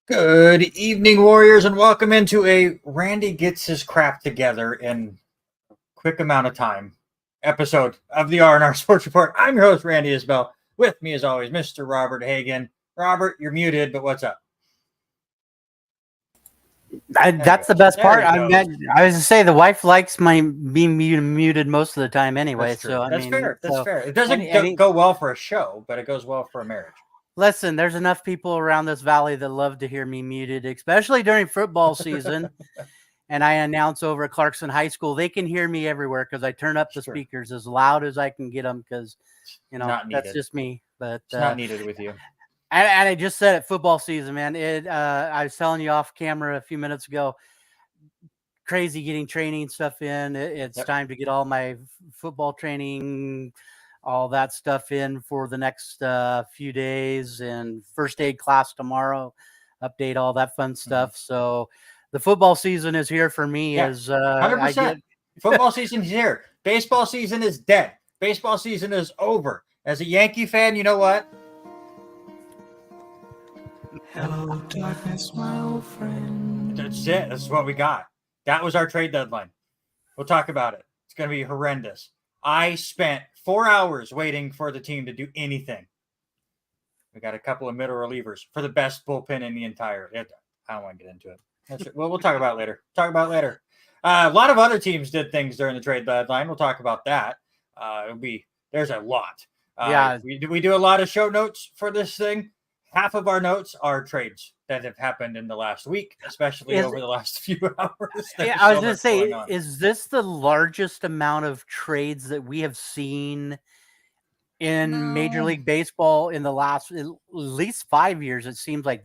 Good evening, Warriors, and welcome into a Randy Gets His Crap Together in quick amount of time episode of the R&R Sports Report. I'm your host, Randy Isbell. With me, as always, Mr. Robert Hagan. Robert, you're muted, but what's up? That's the best part. I was going to say the wife likes my being muted most of the time anyway. So that's fair. That's fair. It doesn't go well for a show, but it goes well for a marriage. Listen, there's enough people around this valley that love to hear me muted, especially during football season. And I announce over at Clarkson High School, they can hear me everywhere because I turn up the speakers as loud as I can get them because, that's just me. But it's not needed with you. And I just said it, football season, man. I was telling you off camera a few minutes ago, crazy getting training stuff in. It's time to get all my football training, all that stuff in for the next few days, and first aid class tomorrow, update all that fun stuff. So the football season is here for me. 100%. Football season is here. Baseball season is dead. Baseball season is over. As a Yankee fan, you know what? Hello, darkness, my old friend. That's it. That's what we got. That was our trade deadline. We'll talk about it. It's going to be horrendous. I spent 4 hours waiting for the team to do anything. We got a couple of middle relievers for the best bullpen in the entire. I don't want to get into it. Well, we'll talk about it later. A lot of other teams did things during the trade deadline. We'll talk about that. There's a lot. We do a lot of show notes for this thing. Half of our notes are trades that have happened in the last week, especially over the last few hours. I was going to say, is this the largest amount of trades that we have seen in Major League Baseball in the last at least 5 years? It seems like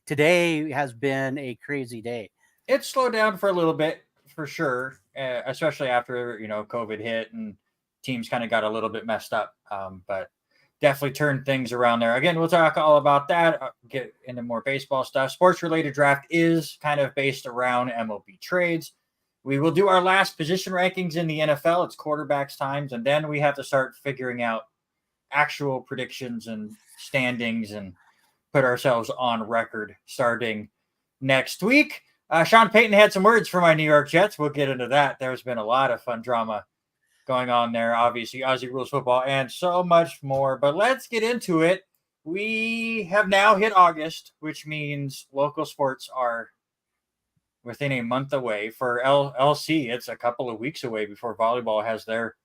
today has been a crazy day. It slowed down for a little bit, for sure, especially after COVID hit and teams kind of got a little bit messed up. But definitely turned things around there. Again, we'll talk all about that, get into more baseball stuff. Sports-related draft is kind of based around MLB trades. We will do our last position rankings in the NFL. It's quarterbacks times, and then we have to start figuring out actual predictions and standings and put ourselves on record starting next week. Sean Payton had some words for my New York Jets. We'll get into that. There's been a lot of fun drama going on there, obviously, Aussie Rules football, and so much more. But let's get into it. We have now hit August, which means local sports are within a month away. For LC, it's a couple of weeks away before volleyball has their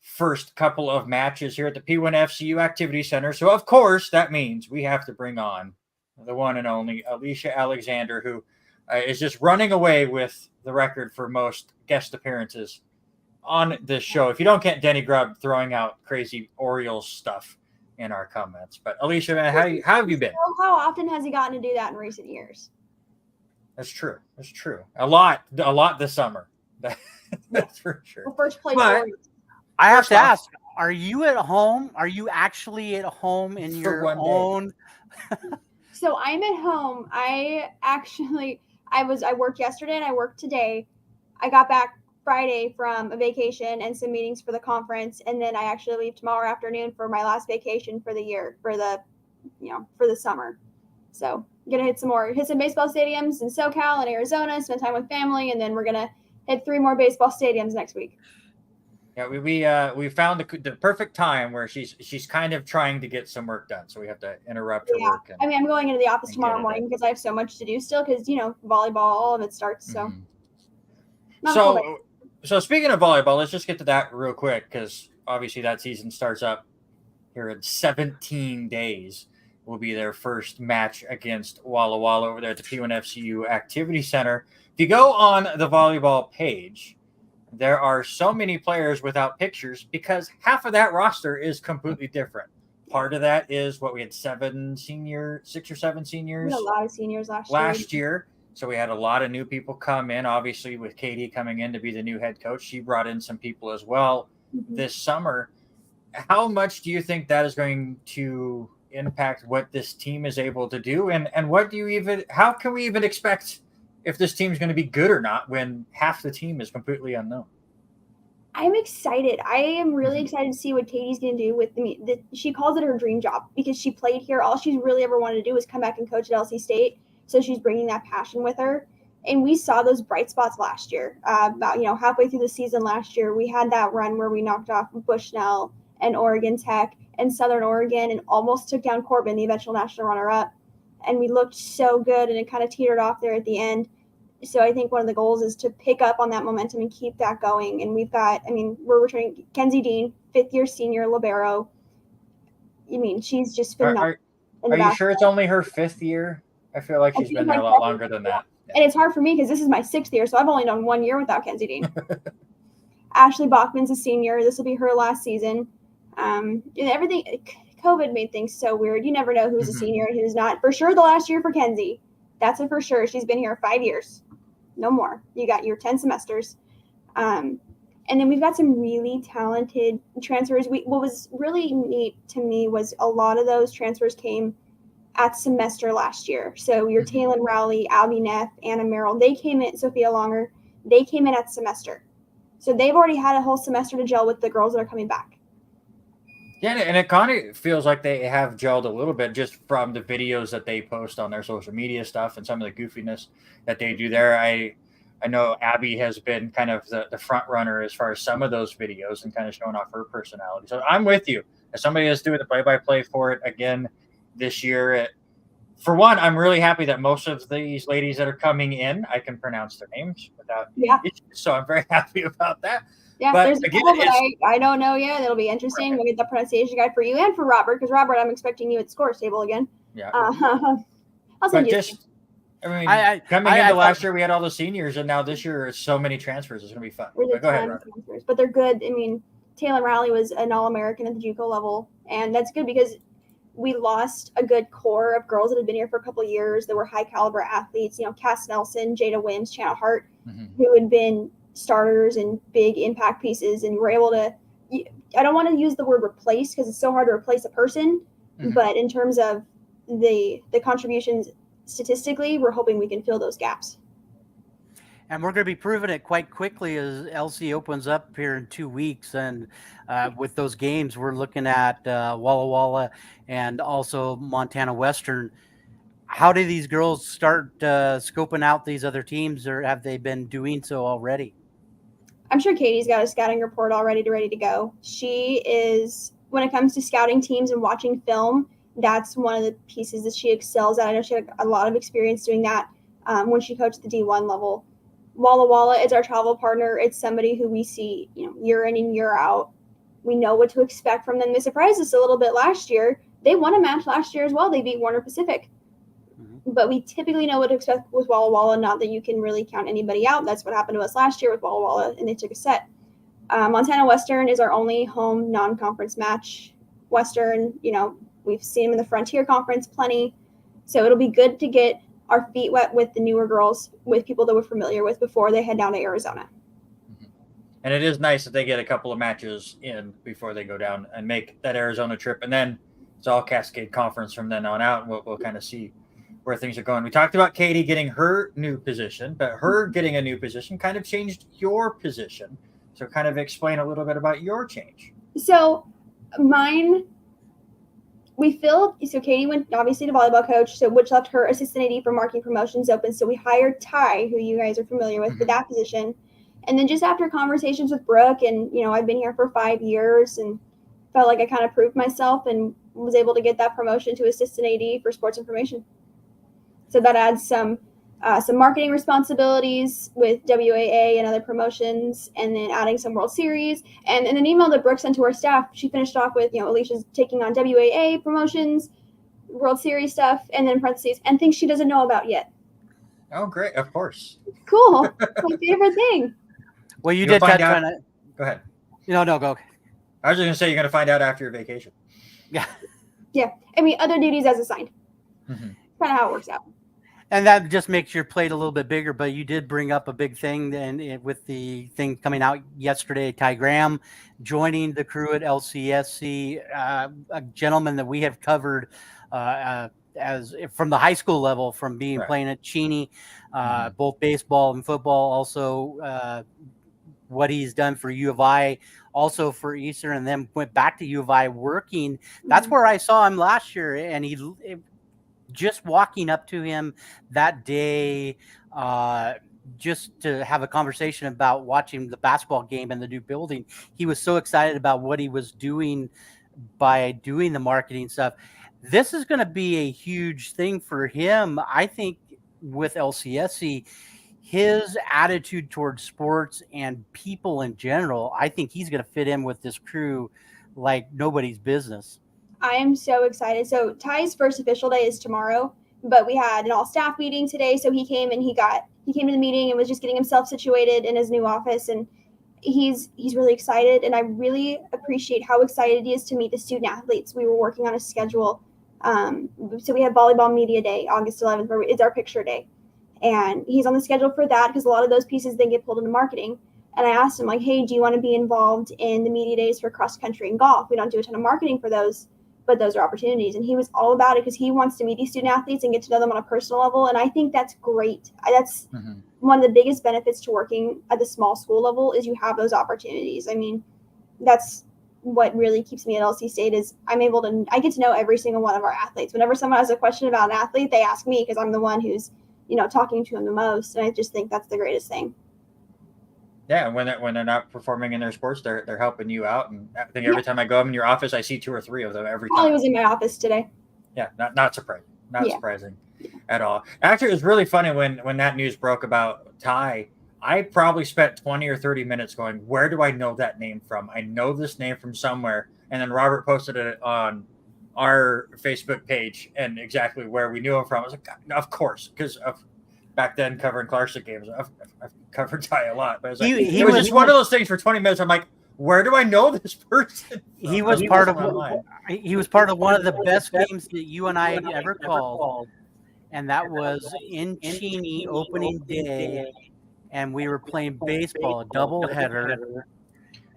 first couple of matches here at the P1FCU Activity Center. So, of course, that means we have to bring on the one and only Alisha Alexander, who is just running away with the record for most guest appearances on this show. If you don't get Denny Grubb throwing out crazy Orioles stuff in our comments. But Alisha, man, how have you been? How often has he gotten to do that in recent years? That's true. A lot this summer. That's for sure. Well, first place. I have to ask, are you at home? Are you actually at home in your own? So I'm at home. I worked yesterday and I worked today. I got back Friday from a vacation and some meetings for the conference, and then I actually leave tomorrow afternoon for my last vacation for the year, for the summer. So I'm gonna hit some baseball stadiums in SoCal and Arizona, spend time with family, and then we're gonna hit 3 more baseball stadiums next week. Yeah, we found the perfect time where she's kind of trying to get some work done, so we have to interrupt her work. I'm going into the office tomorrow morning because I have so much to do still, because volleyball, all of it starts. So. Mm-hmm. So speaking of volleyball, let's just get to that real quick, because obviously that season starts up here in 17 days. Will be their first match against Walla Walla over there at the P1FCU Activity Center. If you go on the volleyball page, there are so many players without pictures because half of that roster is completely different. Part of that is we had 6 or 7 seniors. We had a lot of seniors last year. So we had a lot of new people come in, obviously with Katie coming in to be the new head coach. She brought in some people as well this summer. How much do you think that is going to impact what this team is able to do? And how can we even expect if this team is going to be good or not when half the team is completely unknown? I'm excited. I am really excited to see what Katie's going to do with she calls it her dream job because she played here. All she's really ever wanted to do was come back and coach at LC State. So she's bringing that passion with her. And we saw those bright spots last year. About halfway through the season last year, we had that run where we knocked off Bushnell and Oregon Tech and Southern Oregon and almost took down Corbin, the eventual national runner-up. And we looked so good, and it kind of teetered off there at the end. So I think one of the goals is to pick up on that momentum and keep that going. And we're returning Kenzie Dean, 5th-year senior libero. She's just phenomenal. Are you sure it's only her 5th year? I feel like she's been there a lot longer than that. And it's hard for me because this is my 6th year, so I've only done 1 year without Kenzie Dean. Ashley Bachman's a senior. This will be her last season. And everything, COVID made things so weird. You never know who's a senior and who's not. For sure, the last year for Kenzie. That's it for sure. She's been here 5 years. No more. You got your 10 semesters. And then we've got some really talented transfers. What was really neat to me was a lot of those transfers came at semester last year. So your Taylor Rowley, Albie Neff, Anna Merrill, they came in, Sophia Longer, they came in at semester. So they've already had a whole semester to gel with the girls that are coming back. Yeah, and it kind of feels like they have gelled a little bit just from the videos that they post on their social media stuff and some of the goofiness that they do there. I know Abby has been kind of the front runner as far as some of those videos and kind of showing off her personality. So I'm with you. As somebody that's doing the play-by-play for it again this year, for one, I'm really happy that most of these ladies that are coming in, I can pronounce their names without issues. So I'm very happy about that. Yeah, but there's a couple that I don't know yet. It'll be interesting. Right. We'll get the pronunciation guide for you and for Robert, because Robert, I'm expecting you at the scores table again. Yeah. I'll send you. Coming into last year, we had all the seniors, and now this year, so many transfers. It's going to be fun. Go ahead, Robert. But they're good. Taylor Rowley was an All-American at the JUCO level, and that's good because we lost a good core of girls that had been here for a couple of years that were high-caliber athletes. Cass Nelson, Jada Wims, Chana Hart, who had been starters and big impact pieces, and we're able to – I don't want to use the word replace because it's so hard to replace a person, but in terms of the contributions statistically, we're hoping we can fill those gaps. And we're going to be proving it quite quickly as LC opens up here in 2 weeks. And with those games, we're looking at Walla Walla and also Montana Western. How do these girls start scoping out these other teams, or have they been doing so already? I'm sure Katie's got a scouting report already ready to go. She is, when it comes to scouting teams and watching film, that's one of the pieces that she excels at. I know she had a lot of experience doing that when she coached the D1 level. Walla Walla is our travel partner. It's somebody who we see, year in and year out. We know what to expect from them. They surprised us a little bit last year. They won a match last year as well. They beat Warner Pacific. But we typically know what to expect with Walla Walla. Not that you can really count anybody out. That's what happened to us last year with Walla Walla, and they took a set. Montana Western is our only home non-conference match. Western, we've seen them in the Frontier Conference plenty. So it'll be good to get our feet wet with the newer girls, with people that we're familiar with before they head down to Arizona. And it is nice that they get a couple of matches in before they go down and make that Arizona trip. And then it's all Cascade Conference from then on out, and we'll kind of see where things are going. We talked about Katie getting her new position, but her getting a new position kind of changed your position. So kind of explain a little bit about your change. So mine, so Katie went obviously to volleyball coach, which left her assistant AD for marketing promotions open. So we hired Ty, who you guys are familiar with, for that position. And then just after conversations with Brooke, and, I've been here for 5 years and felt like I kind of proved myself and was able to get that promotion to assistant AD for sports information. So that adds some marketing responsibilities with WAA and other promotions, and then adding some World Series. And in an email that Brooke sent to our staff, she finished off with, Alicia's taking on WAA promotions, World Series stuff, and then in parentheses, and things she doesn't know about yet. Oh, great. Of course. Cool. My favorite thing. Well, you did touch on it. Go ahead. No, go. I was just going to say you're going to find out after your vacation. Yeah. Yeah. Other duties as assigned. Kind of how it works out. And that just makes your plate a little bit bigger, but you did bring up a big thing, and with the thing coming out yesterday, Ty Graham joining the crew at LCSC, a gentleman that we have covered as from the high school level, from being playing at Cheney, both baseball and football, also what he's done for U of I, also for Eastern, and then went back to U of I working. That's where I saw him last year, and just walking up to him that day, just to have a conversation about watching the basketball game in the new building. He was so excited about what he was doing by doing the marketing stuff. This is going to be a huge thing for him. I think with LCSC, his attitude towards sports and people in general, I think he's going to fit in with this crew like nobody's business. I am so excited. So Ty's first official day is tomorrow, but we had an all staff meeting today. So he came to the meeting and was just getting himself situated in his new office, and he's really excited. And I really appreciate how excited he is to meet the student athletes. We were working on a schedule. So we have volleyball media day, August 11th, where it's our picture day, and he's on the schedule for that because a lot of those pieces then get pulled into marketing. And I asked him, like, hey, do you want to be involved in the media days for cross country and golf? We don't do a ton of marketing for those, but those are opportunities. And he was all about it because he wants to meet these student athletes and get to know them on a personal level. And I think that's great. That's one of the biggest benefits to working at the small school level is you have those opportunities. I mean, that's what really keeps me at LC State is I get to know every single one of our athletes. Whenever someone has a question about an athlete, they ask me because I'm the one who's, talking to him the most. And I just think that's the greatest thing. Yeah, when they're not performing in their sports, they're helping you out. And I think every time I go in your office, I see 2 or 3 of them every time. Holly was in my office today. Yeah, not surprising. Not surprising at all. Actually, it was really funny when that news broke about Ty. I probably spent 20 or 30 minutes going, where do I know that name from? I know this name from somewhere. And then Robert posted it on our Facebook page and exactly where we knew him from. I was like, of course, because of back then covering Clarkson games. I've covered Ty a lot, but it was, like, it was just one of those things for 20 minutes. I'm like, where do I know this person? He was part of one of the best games that you and I had ever called, and that was in Cheney opening day, and we were playing baseball, a doubleheader.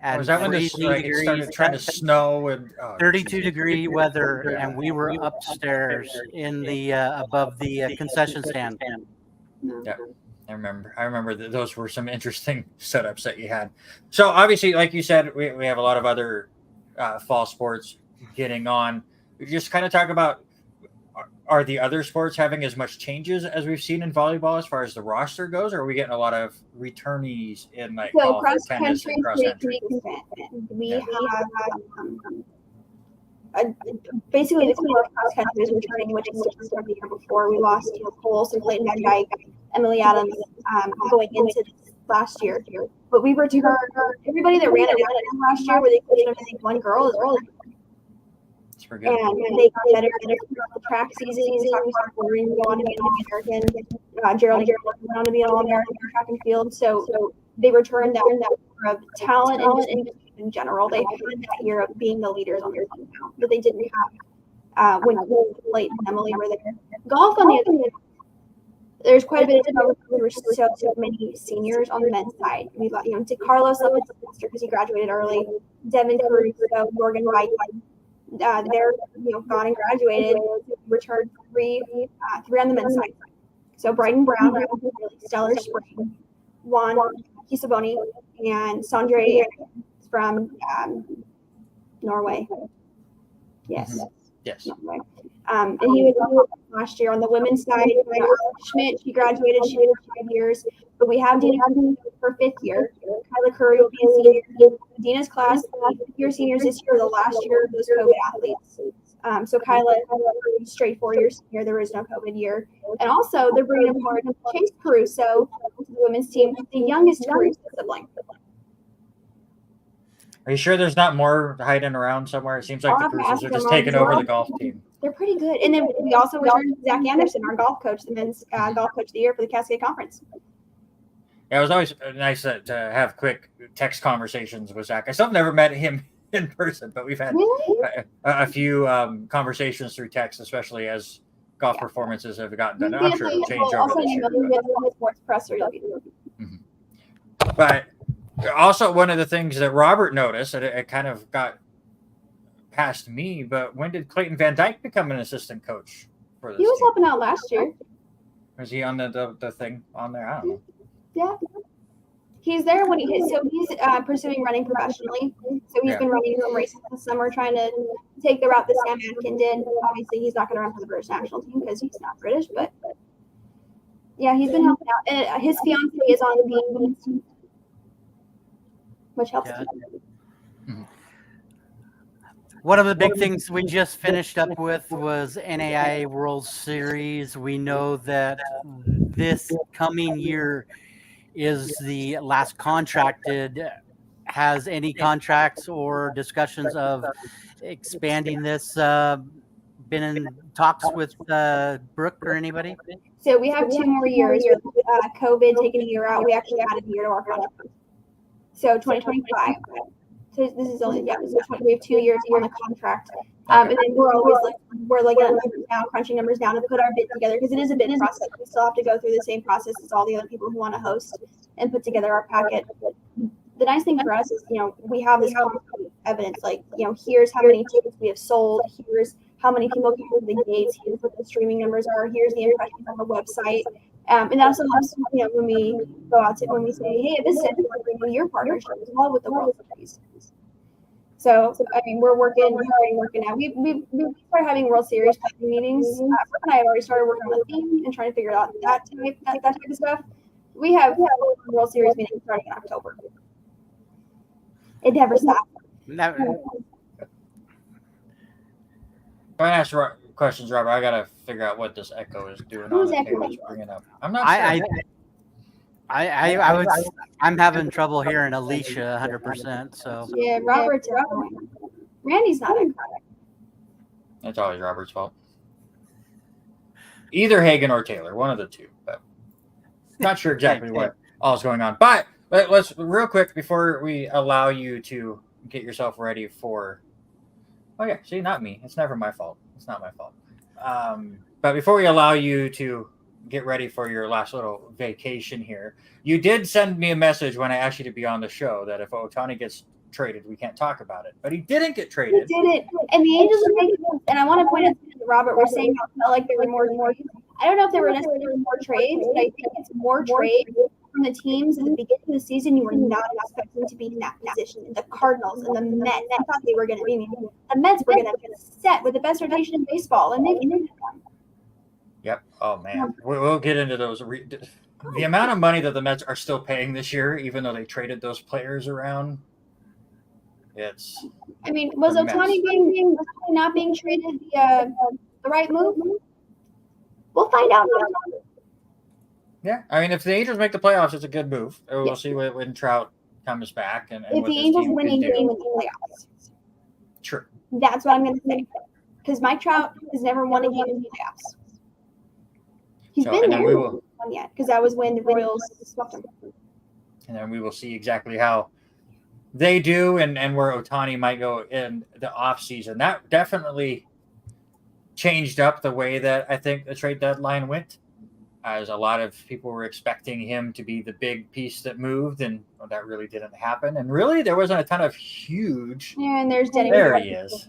Was that when it started trying to snow and 32-degree weather, and we were upstairs in the above the concession stand. Yeah, I remember that those were some interesting setups that you had. So obviously, like you said, we have a lot of other fall sports getting on. We just kind of talk about, are the other sports having as much changes as we've seen in volleyball as far as the roster goes, or are we getting a lot of returnees in like golf, tennis, and cross country? We have basically the core of cross country is returning, which is different from the year before. We lost Cole, and Clayton Van Dyke, Emily Adams going into this last year. But we returned everybody that ran it last year, where they put in, I think, one girl is early. And they got better throughout the track season. We talked about Maureen go on to be an All-American. Geraldine went on to be an All-American track and field. So they returned that of talent and in general. They had that year of being the leaders on their team now, but they didn't have when Clayton and Emily were there. Golf, on the other hand, there's quite a bit of development. There were so many seniors on the men's side. We got, Carlos up at semester because he graduated early. Devin Caruso, Morgan White. They're gone and graduated. Returned three on the men's side. So Bryden Brown, really stellar spring. Juan Kisaboni and Sondre from Norway. Yes. Norway. And he was last year on the women's side. Schmidt, she graduated. She did 5 years. But we have Dina for 5th year. Kyla Curry will be a senior. Dina's class, 5th-year seniors this year, the last year of those COVID athletes. So Kyla, straight 4-year senior. There is no COVID year. And also, they're bringing aboard Chase Caruso to the women's team, the youngest Caruso sibling. Are you sure there's not more hiding around somewhere? It seems like the Cruisers are just taking over the golf team. They're pretty good. And then we also returned Zach Anderson, our golf coach, the men's golf coach of the year for the Cascade Conference. Yeah, it was always nice to have quick text conversations with Zach. I still have never met him in person, but we've had a few conversations through text, especially as golf performances have gotten done. I'm sure it'll change over this year. Sports presser, But also, one of the things that Robert noticed, and it kind of got past me, but when did Clayton Van Dyke become an assistant coach for this He was team? helping out last year. Was he on the thing on there? I don't know. Yeah. He's there when he's pursuing running professionally. So he's been running some races this summer, trying to take the route that Sam Adkin did. Obviously, he's not going to run for the British national team because he's not British, but yeah, he's been helping out. And his fiance is on the team, which helps. Yeah. One of the big things we just finished up with was NAIA World Series. We know that this coming year is the last contracted. Has any contracts or discussions of expanding this been in talks with Brooke or anybody? So we have 2 more years. COVID taking a year out, we actually added a year to our contract. So 2025. So this is only we have 2 years on the contract, and then we're now crunching numbers down to put our bid together because it is a bid process. We still have to go through the same process as all the other people who want to host and put together our packet. The nice thing for us is, we have this concrete evidence. Like, here's how many tickets we have sold. Here's how many people came to the gates. Here's what the streaming numbers are. Here's the impressions on the website. And also helps, when we go out when we say, hey, this is your partnership as well with the World Series. So, I mean, we're already working out. We started having World Series planning meetings. Brooke and I have already started working on the theme and trying to figure out that type of stuff. We have World Series meetings starting in October. It never stops. Never. I ask questions, Robert. I gotta figure out what this echo is doing. Who's on the echoing? tables bringing up. I'm not sure. I'm having trouble hearing Alisha 100%. So Yeah, Robert's echoing. Randy's not echoing. It's always Robert's fault. Either Hagen or Taylor, one of the two. But not sure exactly what all's going on. But let's real quick before we allow you to get yourself ready for. Oh yeah, see, not me. It's never my fault. It's not my fault. But before we allow you to get ready for your last little vacation here, you did send me a message when I asked you to be on the show that if Ohtani gets traded, we can't talk about it. But he didn't get traded. He didn't. And the Angels are making moves. And I want to point out to Robert, we're saying how it felt like there were more. I don't know if there were necessarily more trades, but I think it's more trade from the teams at the beginning of the season you were not expecting to be in that position. The Cardinals and the Mets, I thought they were going to be. The Mets were going to get set with the best rotation in baseball, and they've ended them. Yep. Oh man, we'll get into those. The amount of money that the Mets are still paying this year, even though they traded those players around, it's. I mean, was Ohtani not being traded the right move? We'll find out. Yeah, I mean, if the Angels make the playoffs, it's a good move. We'll see when Trout comes back and if what the this Angels team win a can do. game in the playoffs. True. That's what I'm going to say. Because Mike Trout has never won a game in the playoffs. He's been there, one yet, because that was when the Royals swept him. And then we will see exactly how they do and where Ohtani might go in the offseason. That definitely changed up the way that I think the trade deadline went, as a lot of people were expecting him to be the big piece that moved, and that really didn't happen. And really, there wasn't a ton of huge. Yeah, and there's Denny. There he is.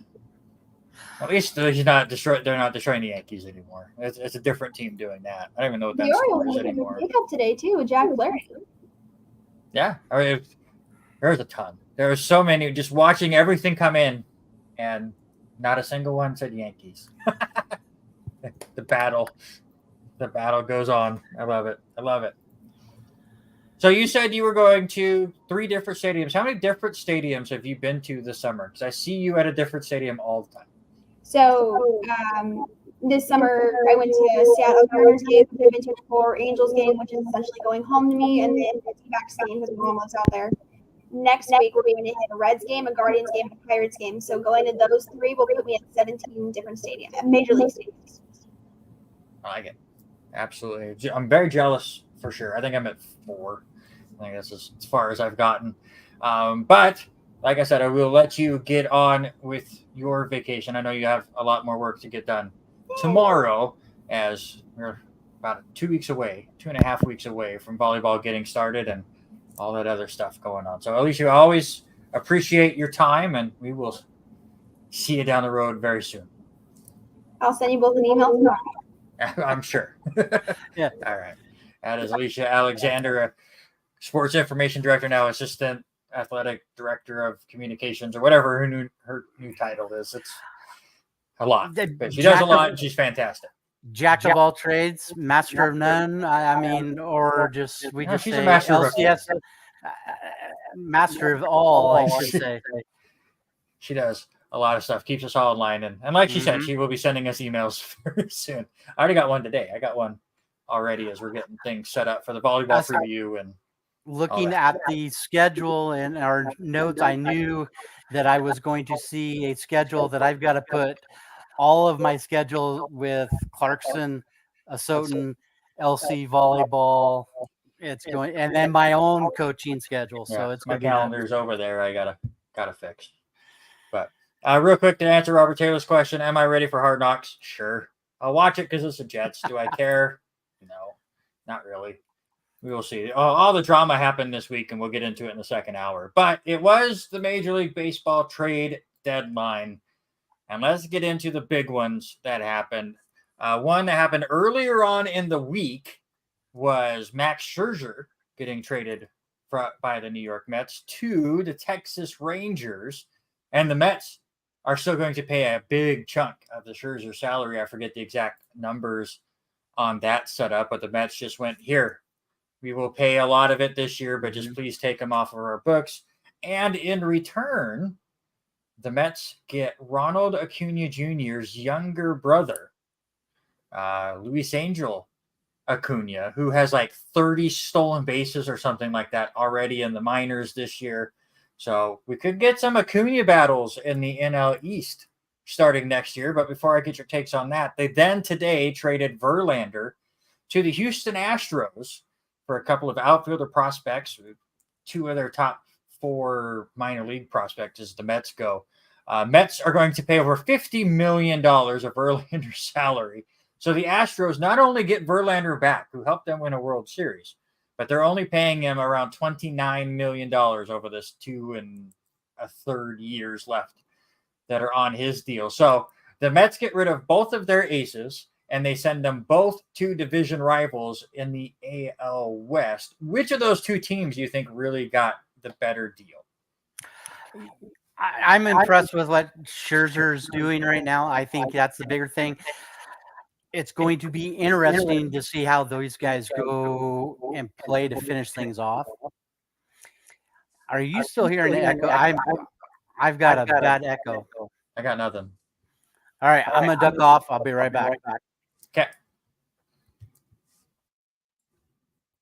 At least he's not destroyed. They're not destroying the Yankees anymore. It's a different team doing that. I don't even know what that score is anymore. Pick up today too with Jack Flaherty. Yeah, I mean, there's a ton. There are so many. Just watching everything come in, and not a single one said Yankees. The battle goes on. I love it. So you said you were going to 3 different stadiums. How many different stadiums have you been to this summer? Because I see you at a different stadium all the time. So this summer I went to a Seattle Mariners game. I've been to a 4 Angels game, which is essentially going home to me, and then a T-Backs game because my mom lives out there. Next week we're going to hit a Reds game, a Guardians game, and a Pirates game. So going to those 3 will put me at 17 different stadiums, major league stadiums. I like it. Absolutely. I'm very jealous for sure. I think I'm at 4. I think that's as far as I've gotten. But like I said, I will let you get on with your vacation. I know you have a lot more work to get done tomorrow, as we're about 2.5 weeks away from volleyball getting started and all that other stuff going on. So Alisha, I always appreciate your time, and we will see you down the road very soon. I'll send you both an email tomorrow. I'm sure. Yeah. All right. That is Alisha Alexander, sports information director now, assistant athletic director of communications, or whatever her new title is. It's a lot, but she does a lot, and she's fantastic. Jack of all trades, master of none. I mean, or just she's say a master LCS, master of all, I should say. She does a lot of stuff, keeps us all in line, and like she said, she will be sending us emails very soon. I already got one today. I got one already as we're getting things set up for the volleyball preview. And looking at the schedule and our notes, I knew that I was going to see a schedule that I've got to put all of my schedule with Clarkson, Asotin, LC volleyball. It's going, and then my own coaching schedule. So it's my calendar's over there. I gotta fix. But real quick to answer Robert Taylor's question, am I ready for Hard Knocks? Sure. I'll watch it because it's the Jets. Do I care? No, not really. We will see. All the drama happened this week, and we'll get into it in the second hour. But it was the Major League Baseball trade deadline. And let's get into the big ones that happened. One that happened earlier on in the week was Max Scherzer getting traded by the New York Mets to the Texas Rangers. And the Mets are still going to pay a big chunk of the Scherzer salary. I forget the exact numbers on that setup, but the Mets just went, here, we will pay a lot of it this year, but just please take them off of our books. And in return, the Mets get Ronald Acuna Jr.'s younger brother, Luis Angel Acuna, who has like 30 stolen bases or something like that already in the minors this year. So we could get some Acuna battles in the NL East starting next year. But before I get your takes on that, they then today traded Verlander to the Houston Astros for a couple of outfielder prospects, two of their top 4 minor league prospects as the Mets go. Mets are going to pay over $50 million of Verlander's salary. So the Astros not only get Verlander back, who helped them win a World Series, but they're only paying him around $29 million over this 2 1/3 years left that are on his deal. So the Mets get rid of both of their aces, and they send them both to division rivals in the AL West. Which of those two teams do you think really got the better deal? I'm impressed with what Scherzer's doing right now. I think that's the bigger thing. It's going to be interesting to see how those guys go and play to finish things off. Are you still hearing the echo? I've got a bad echo. I got nothing. All right, I'm going to duck off. I'll be right back. Okay.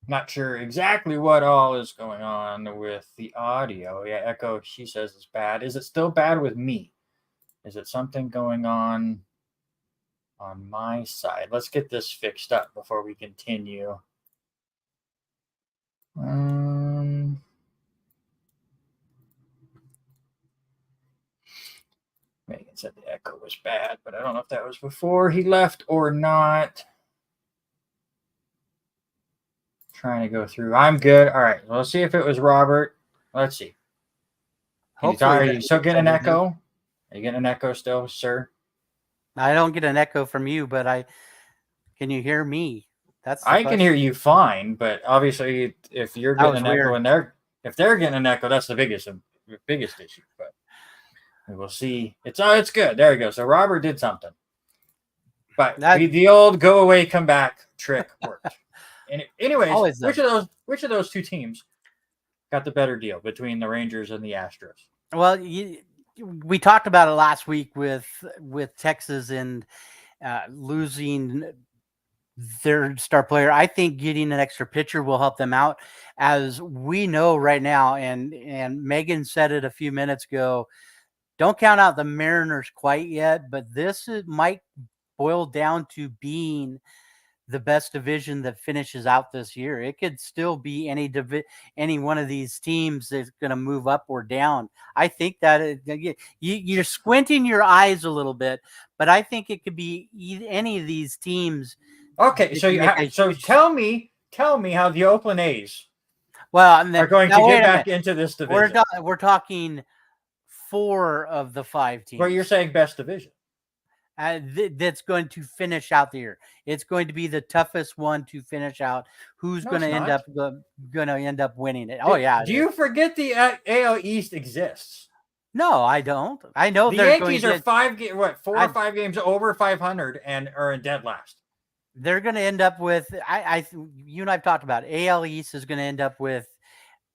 Not sure exactly what all is going on with the audio. Yeah, echo, she says, is bad. Is it still bad with me? Is it something going on my side? Let's get this fixed up before we continue. Megan said the echo was bad, but I don't know if that was before he left or not. Trying to go through. I'm good. All right. Well, let's see if it was Robert. Let's see. Are you still getting an echo? Are you getting an echo still, sir? I don't get an echo from you, but can you hear me? I can hear you fine, but obviously if you're getting an echo and if they're getting an echo, that's the biggest issue. But we will see. It's good. There we go. So Robert did something. But the old go away, come back trick worked. Anyways, which of those two teams got the better deal between the Rangers and the Astros? Well, we talked about it last week with Texas and losing their star player. I think getting an extra pitcher will help them out, as we know right now. And Megan said it a few minutes ago. Don't count out the Mariners quite yet, but this might boil down to being the best division that finishes out this year. It could still be any one of these teams that's going to move up or down. I think that you're squinting your eyes a little bit, but I think it could be any of these teams. Okay, so tell me how the Oakland A's are going to get back into this division. We're talking 4 of the 5 teams. Well, you're saying best division. that's going to finish out the year. It's going to be the toughest one to finish out. Who's No, going to it's end not. up winning it? Oh yeah. Do you forget the AL East exists? No, I don't. I know The they're Yankees going are to, 4 or 5 games over 500 and are in dead last. they're going to end up with. You and I've talked about it. AL East is going to end up with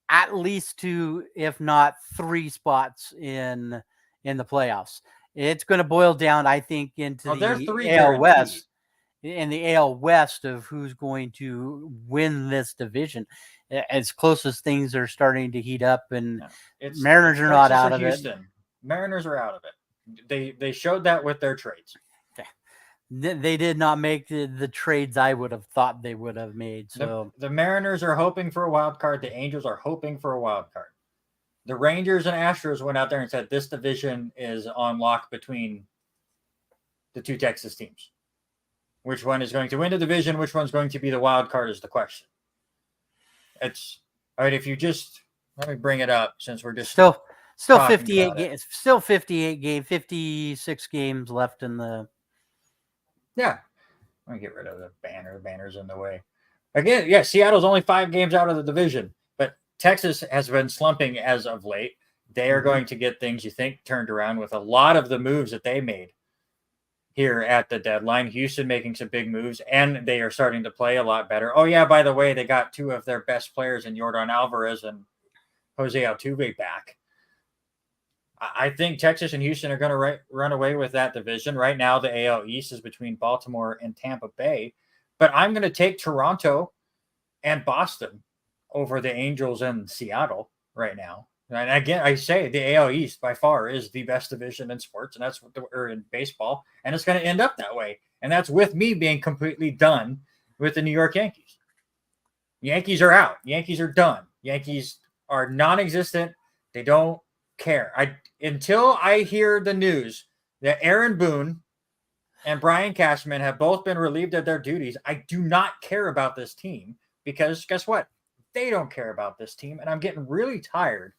at least 2, if not 3 spots in the playoffs. It's going to boil down, I think, into There's 3 the AL guaranteed. West. In the AL West of who's going to win this division, as close as things are starting to heat up, and Mariners are not out of it. Mariners are out of it. They showed that with their trades. They did not make the trades I would have thought they would have made. So the Mariners are hoping for a wild card. The Angels are hoping for a wild card. The Rangers and Astros went out there and said this division is on lock between the 2 Texas teams. Which one is going to win the division? Which one's going to be the wild card is the question. It's all right. If you just let me bring it up since we're just still 58 games, 56 games left in the. Yeah, let me get rid of the banner. The banner's in the way. Again, yeah, Seattle's only 5 games out of the division, but Texas has been slumping as of late. They are going to get things you think turned around with a lot of the moves that they made here at the deadline. Houston making some big moves, and they are starting to play a lot better. Oh, yeah, by the way, they got 2 of their best players in Yordan Alvarez and Jose Altuve back. I think Texas and Houston are going to run away with that division. Right now, the AL East is between Baltimore and Tampa Bay, but I'm going to take Toronto and Boston over the Angels and Seattle right now. And again, I say the AL East by far is the best division in sports, and that's what or in baseball, and it's going to end up that way. And that's with me being completely done with the New York Yankees. Yankees are out. Yankees are done. Yankees are non-existent. They don't care. Until I hear the news that Aaron Boone and Brian Cashman have both been relieved of their duties, I do not care about this team because guess what? They don't care about this team, and I'm getting really tired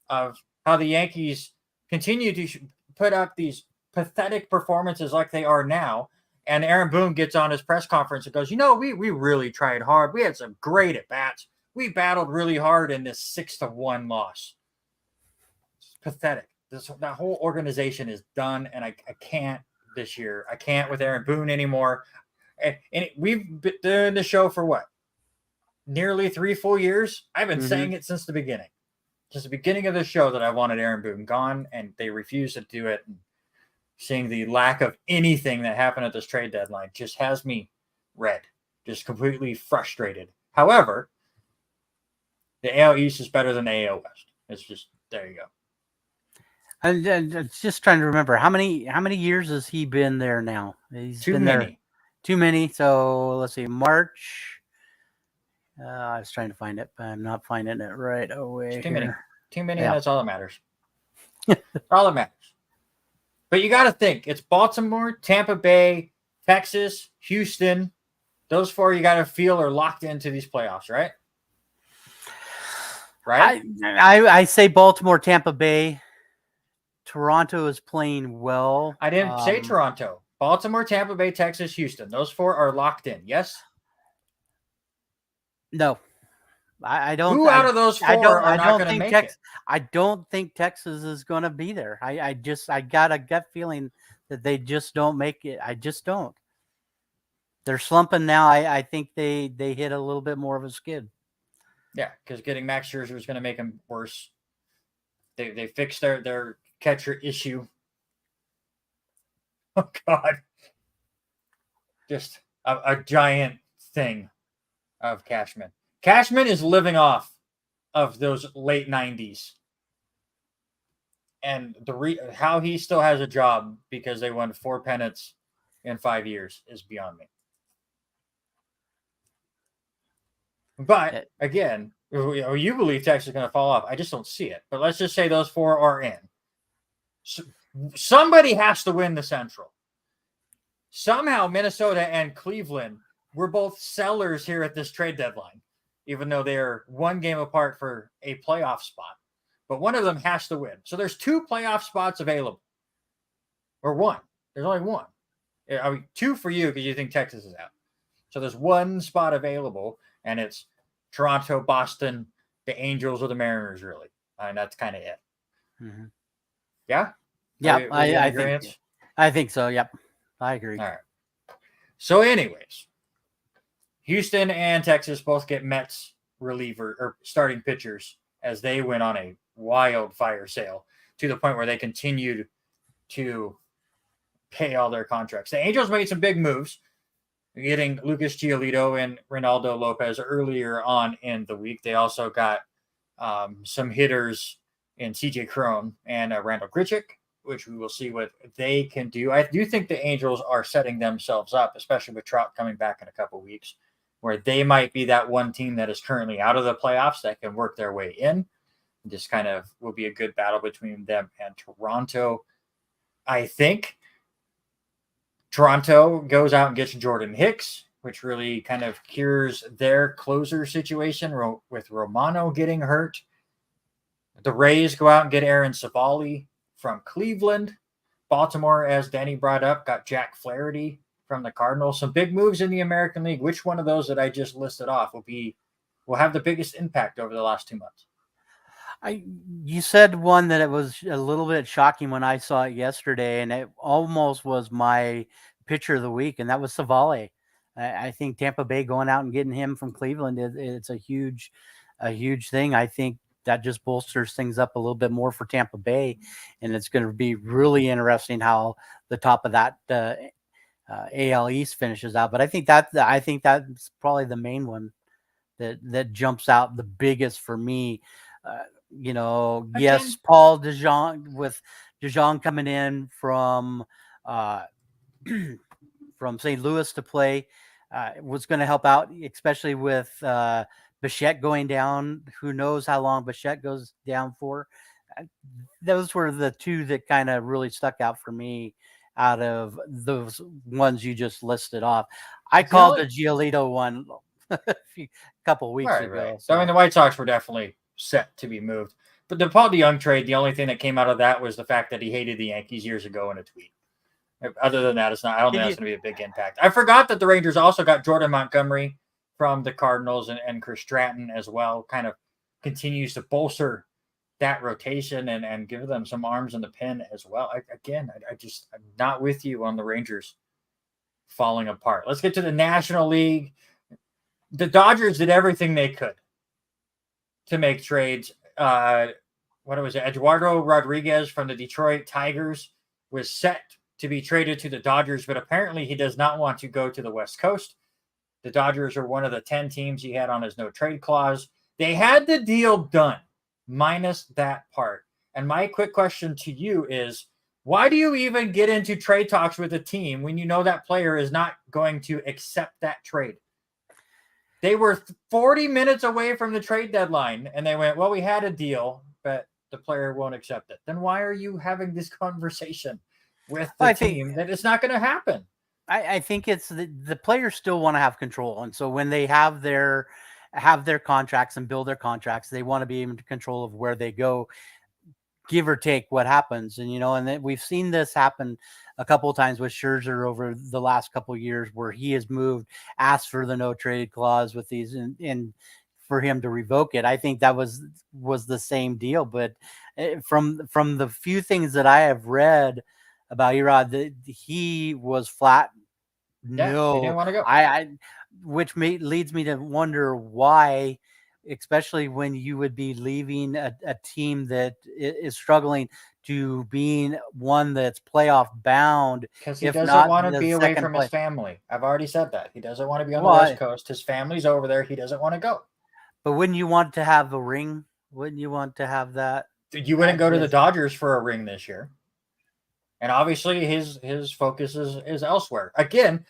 of how the Yankees continue to put up these pathetic performances like they are now. And Aaron Boone gets on his press conference and goes, we really tried hard. We had some great at-bats. We battled really hard in this 6-1 loss. It's pathetic. That whole organization is done, and I can't this year. I can't with Aaron Boone anymore. And we've been doing the show for what? Nearly 3 full years? I've been saying it since the beginning. Just the beginning of the show that I wanted Aaron Boone gone, and they refused to do it. And seeing the lack of anything that happened at this trade deadline just has me red, just completely frustrated. However, the AL East is better than the AL West. It's just, there you go. I'm just trying to remember how many years has he been there now? He's Too been many. there too many. So let's see, March. I was trying to find it, but I'm not finding it right away. Too many. Too many. Yeah. That's all that matters. All that matters. But you got to think it's Baltimore, Tampa Bay, Texas, Houston. Those 4 you got to feel are locked into these playoffs, right? Right. I say Baltimore, Tampa Bay. Toronto is playing well. I didn't say Toronto. Baltimore, Tampa Bay, Texas, Houston. Those 4 are locked in. Yes. No, I don't. Who out of those 4 are not going to make it? I don't think Texas is going to be there. I got a gut feeling that they just don't make it. I just don't. They're slumping now. I think they hit a little bit more of a skid. Yeah, because getting Max Scherzer is going to make them worse. They fixed their catcher issue. Oh God, just a giant thing of Cashman. Cashman is living off of those late 90s. And how he still has a job because they won 4 pennants in 5 years is beyond me. But again, you believe Texas is going to fall off. I just don't see it. But let's just say those 4 are in. So somebody has to win the Central. Somehow Minnesota and Cleveland were both sellers here at this trade deadline, even though they're 1 game apart for a playoff spot. But one of them has to win. So there's 2 playoff spots available. Or 1. There's only 1. I mean, 2 for you because you think Texas is out. So there's 1 spot available, and it's Toronto, Boston, the Angels, or the Mariners, really. And that's kind of it. Mm-hmm. Yeah? Yeah, I think so. Yep. I agree. All right. So, anyways, Houston and Texas both get Mets reliever or starting pitchers as they went on a wild fire sale to the point where they continued to pay all their contracts. The Angels made some big moves, getting Lucas Giolito and Ronaldo Lopez earlier on in the week. They also got some hitters in CJ Cron and Randall Grichuk, which we will see what they can do. I do think the Angels are setting themselves up, especially with Trout coming back in a couple weeks, where they might be that one team that is currently out of the playoffs that can work their way in. Just kind of will be a good battle between them and Toronto. I think Toronto goes out and gets Jordan Hicks, which really kind of cures their closer situation with Romano getting hurt. The Rays go out and get Aaron Savali from Cleveland. Baltimore, as Danny brought up, got Jack Flaherty from the Cardinals. Some big moves in the American League. Which one of those that I just listed off will have the biggest impact over the last 2 months? You said one that it was a little bit shocking when I saw it yesterday, and it almost was my pitcher of the week, and that was Savali. I think Tampa Bay going out and getting him from Cleveland, it's a huge thing. I think that just bolsters things up a little bit more for Tampa Bay, and it's going to be really interesting how the top of that AL East finishes out. But I think that's probably the main one that jumps out the biggest for me. Yes, Paul DeJong, with DeJong coming in from St. Louis to play, was going to help out, especially with Bichette going down. Who knows how long Bichette goes down for? Those were the 2 that kind of really stuck out for me out of those ones you just listed off. I called the Giolito one a couple weeks ago. Right. So I mean, the White Sox were definitely set to be moved. But the Paul DeJong trade, the only thing that came out of that was the fact that he hated the Yankees years ago in a tweet. Other than that, I don't think that's going to be a big impact. I forgot that the Rangers also got Jordan Montgomery from the Cardinals and Chris Stratton as well. Kind of continues to bolster that rotation and give them some arms in the pen as well. I'm not with you on the Rangers falling apart. Let's get to the National League. The Dodgers did everything they could to make trades. Eduardo Rodriguez from the Detroit Tigers was set to be traded to the Dodgers, but apparently he does not want to go to the West Coast. The Dodgers are one of the 10 teams he had on his no trade clause. They had the deal done, minus that part. And my quick question to you is, why do you even get into trade talks with a team when you know that player is not going to accept that trade? They were 40 minutes away from the trade deadline, and they went, well, we had a deal, but the player won't accept it. Then why are you having this conversation with the team that it's not going to happen? I think it's the players still want to have control. And so when they have their contracts and build their contracts, they want to be in control of where they go, give or take what happens. And, and then we've seen this happen a couple of times with Scherzer over the last couple of years, where he has moved, asked for the no trade clause with these and for him to revoke it. I think that was the same deal. But from the few things that I have read about Erod, he was flat. No, he didn't want to go. Which leads me to wonder why, especially when you would be leaving a team that is struggling to being one that's playoff bound. Because he doesn't want to be away from his family. I've already said that. He doesn't want to be on the West Coast. His family's over there. He doesn't want to go. But wouldn't you want to have a ring? Wouldn't you want to have that? You wouldn't go to the Dodgers for a ring this year. And obviously his focus is elsewhere. Again,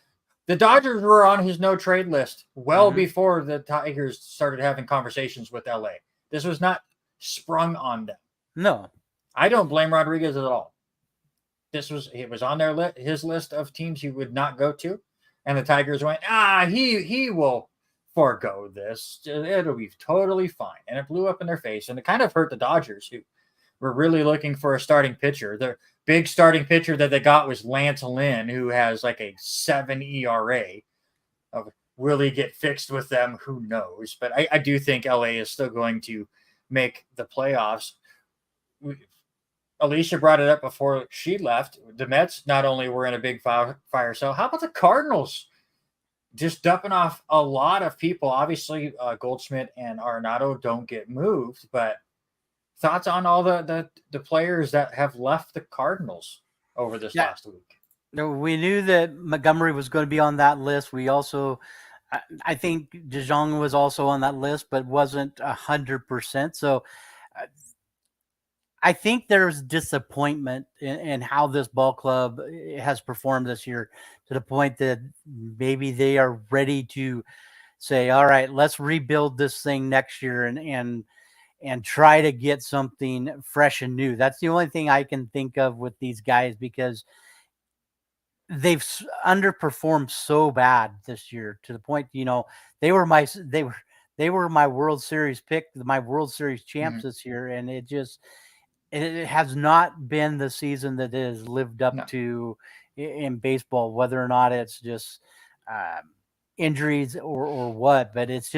the Dodgers were on his no-trade list well before the Tigers started having conversations with LA. This was not sprung on them. No. I don't blame Rodriguez at all. It was on his list of teams he would not go to. And the Tigers went, he will forego this. It'll be totally fine. And it blew up in their face. And it kind of hurt the Dodgers, who were really looking for a starting pitcher. big starting pitcher that they got was Lance Lynn, who has like a 7 ERA. Will he get fixed with them? Who knows? But I do think LA is still going to make the playoffs. Alicia brought it up before she left. The Mets not only were in a big fire sale, how about the Cardinals? Just dumping off a lot of people. Obviously, Goldschmidt and Arenado don't get moved, but thoughts on all the players that have left the Cardinals over this last week? We knew that Montgomery was going to be on that list. We also, I think DeJong was also on that list, but wasn't 100%. So I think there's disappointment in how this ball club has performed this year, to the point that maybe they are ready to say, all right, let's rebuild this thing next year and try to get something fresh and new. That's the only thing I can think of with these guys, because they've underperformed so bad this year, to the point, they were my World Series pick, my World Series champs this year. And it has not been the season that it has lived up to in baseball, whether or not it's just injuries or what, but it's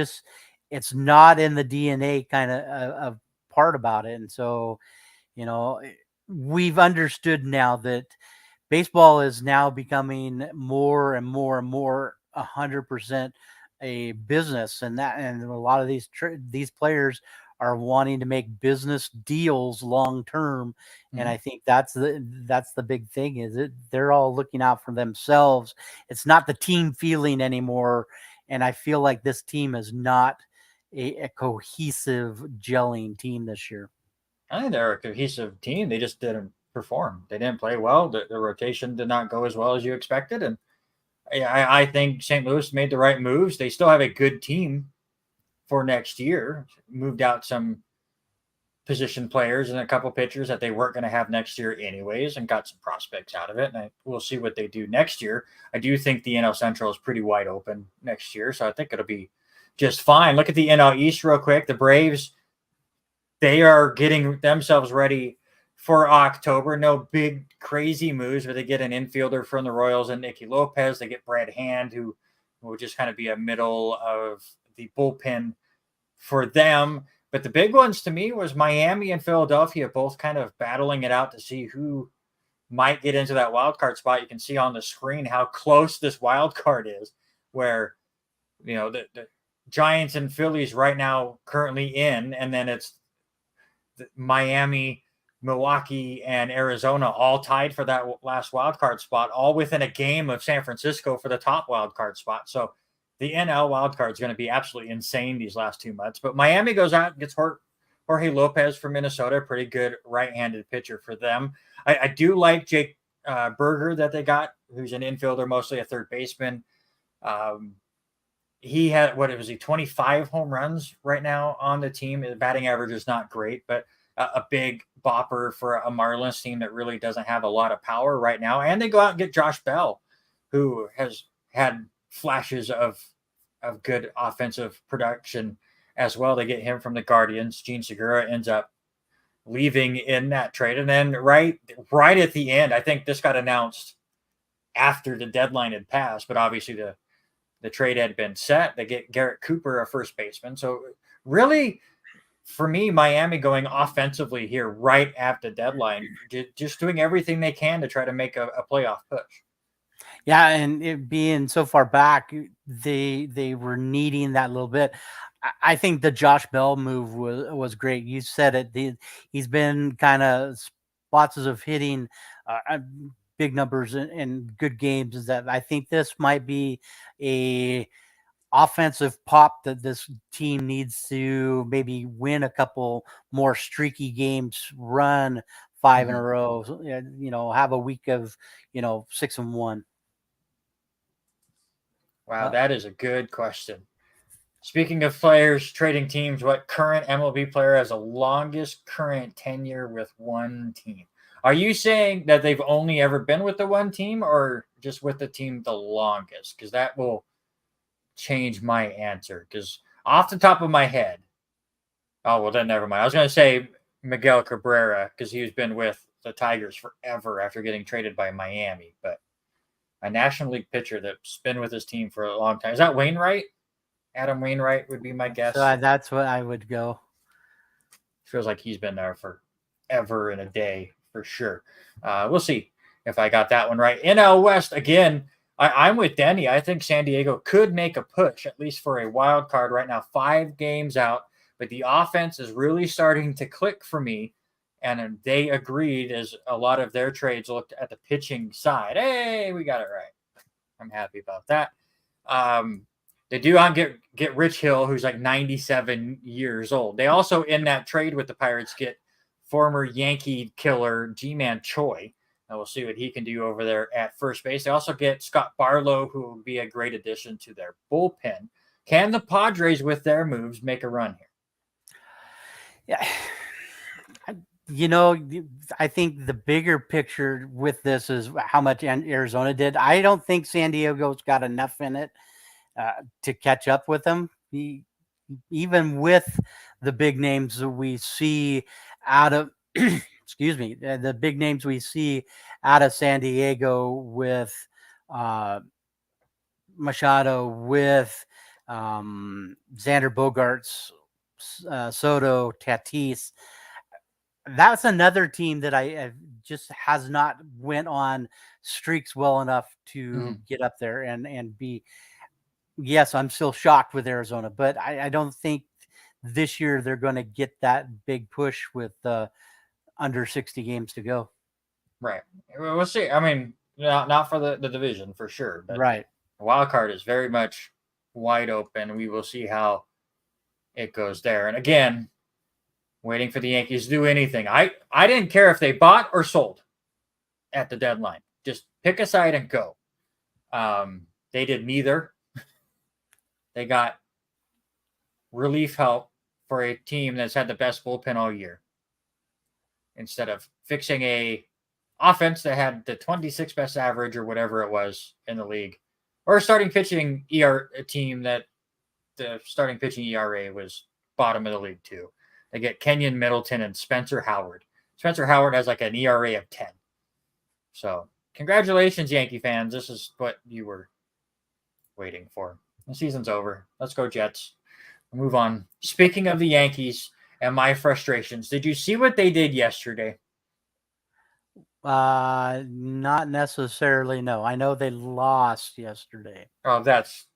not in the DNA kind of part about it. And so, we've understood now that baseball is now becoming more and more and more 100% a business, and a lot of these players are wanting to make business deals long term. And I think that's the big thing, is that they're all looking out for themselves. It's not the team feeling anymore. And I feel like this team is not a cohesive gelling team this year. I think they're a cohesive team. They just didn't perform. They didn't play well. The rotation did not go as well as you expected. And I think St. Louis made the right moves. They still have a good team for next year. Moved out some position players and a couple pitchers that they weren't going to have next year anyways, and got some prospects out of it. And we'll see what they do next year. I do think the NL Central is pretty wide open next year, so I think it'll be just fine. Look at the NL East real quick. The Braves, they are getting themselves ready for October. No big crazy moves, but they get an infielder from the Royals and Nicky Lopez. They get Brad Hand, who will just kind of be a middle of the bullpen for them. But the big ones to me was Miami and Philadelphia, both kind of battling it out to see who might get into that wild card spot. You can see on the screen how close this wild card is, where the Giants and Phillies right now currently in, and then it's Miami, Milwaukee, and Arizona all tied for that last wild card spot, all within a game of San Francisco for the top wild card spot. So the NL wild card is going to be absolutely insane these last 2 months. But Miami goes out and gets Jorge Lopez from Minnesota, pretty good right-handed pitcher for them. I do like Jake Berger that they got, who's an infielder, mostly a third baseman. He had, 25 home runs right now on the team. The batting average is not great, but a big bopper for a Marlins team that really doesn't have a lot of power right now. And they go out and get Josh Bell, who has had flashes of good offensive production as well. They get him from the Guardians. Gene Segura ends up leaving in that trade. And then right at the end, I think this got announced after the deadline had passed, but obviously the trade had been set. They get Garrett Cooper, a first baseman. So really, for me, Miami going offensively here right at the deadline, just doing everything they can to try to make a playoff push. Yeah, and it being so far back, they were needing that little bit. I think the Josh Bell move was great. You said it. He's been kind of spots of hitting big numbers and good games. Is that I think this might be a offensive pop that this team needs to maybe win a couple more streaky games, run 5 in a row, have a week of 6-1. Wow, that is a good question. Speaking of players trading teams, what current MLB player has the longest current tenure with one team? Are you saying that they've only ever been with the one team, or just with the team the longest? Because that will change my answer. Because off the top of my head, then never mind. I was going to say Miguel Cabrera, because he's been with the Tigers forever after getting traded by Miami. But a National League pitcher that's been with his team for a long time. Is that Wainwright? Adam Wainwright would be my guess. So that's what I would go. Feels like he's been there forever and a day for sure. We'll see if I got that one right. NL West, again, I'm with Denny. I think San Diego could make a push, at least for a wild card right now. 5 games out, but the offense is really starting to click for me. And they agreed as a lot of their trades looked at the pitching side. Hey, we got it right. I'm happy about that. They do get Rich Hill, who's like 97 years old. They also, in that trade with the Pirates, get former Yankee killer G-Man Choi. And we'll see what he can do over there at first base. They also get Scott Barlow, who will be a great addition to their bullpen. Can the Padres, with their moves, make a run here? Yeah. I think the bigger picture with this is how much Arizona did. I don't think San Diego's got enough in it to catch up with them. Even with the big names that we see out of, excuse me, the big names we see out of San Diego with Machado, with Xander Bogaerts, Soto, Tatis. That's another team that I just has not went on streaks well enough to get up there and be. Yes, I'm still shocked with Arizona, but I don't think this year they're going to get that big push with under 60 games to go. Right. We'll see. I mean, not for the division for sure, but right. The wild card is very much wide open. We will see how it goes there. And again, waiting for the Yankees to do anything. I didn't care if they bought or sold at the deadline. Just pick a side and go. They did neither. They got relief help for a team that's had the best bullpen all year, instead of fixing a offense that had the 26th best average or whatever it was in the league, or a starting pitching a team that the starting pitching ERA was bottom of the league too. They get Kenyon Middleton and Spencer Howard. Spencer Howard has like an ERA of 10. So congratulations, Yankee fans. This is what you were waiting for. The season's over. Let's go Jets. Move on. Speaking of the Yankees and my frustrations, did you see what they did yesterday? Not necessarily. No, I know they lost yesterday. Oh, that's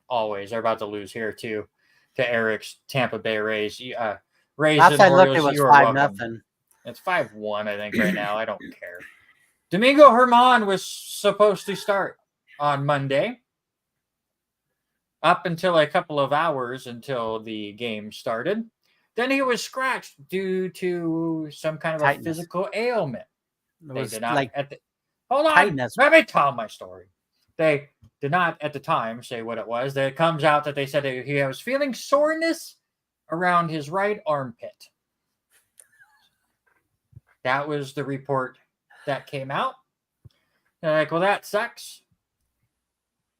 always. They're about to lose here too to Eric's Tampa Bay Rays. Rays. Last I looked, it was 5-0. It's 5-1, I think, right now. I don't care. Domingo Germán was supposed to start on Monday, up until a couple of hours until the game started. Then he was scratched due to some kind of a physical ailment. They did not hold on. Tightness. Let me tell my story. They did not at the time say what it was. It comes out that they said he was feeling soreness around his right armpit. That was the report that came out. They're like, well, that sucks.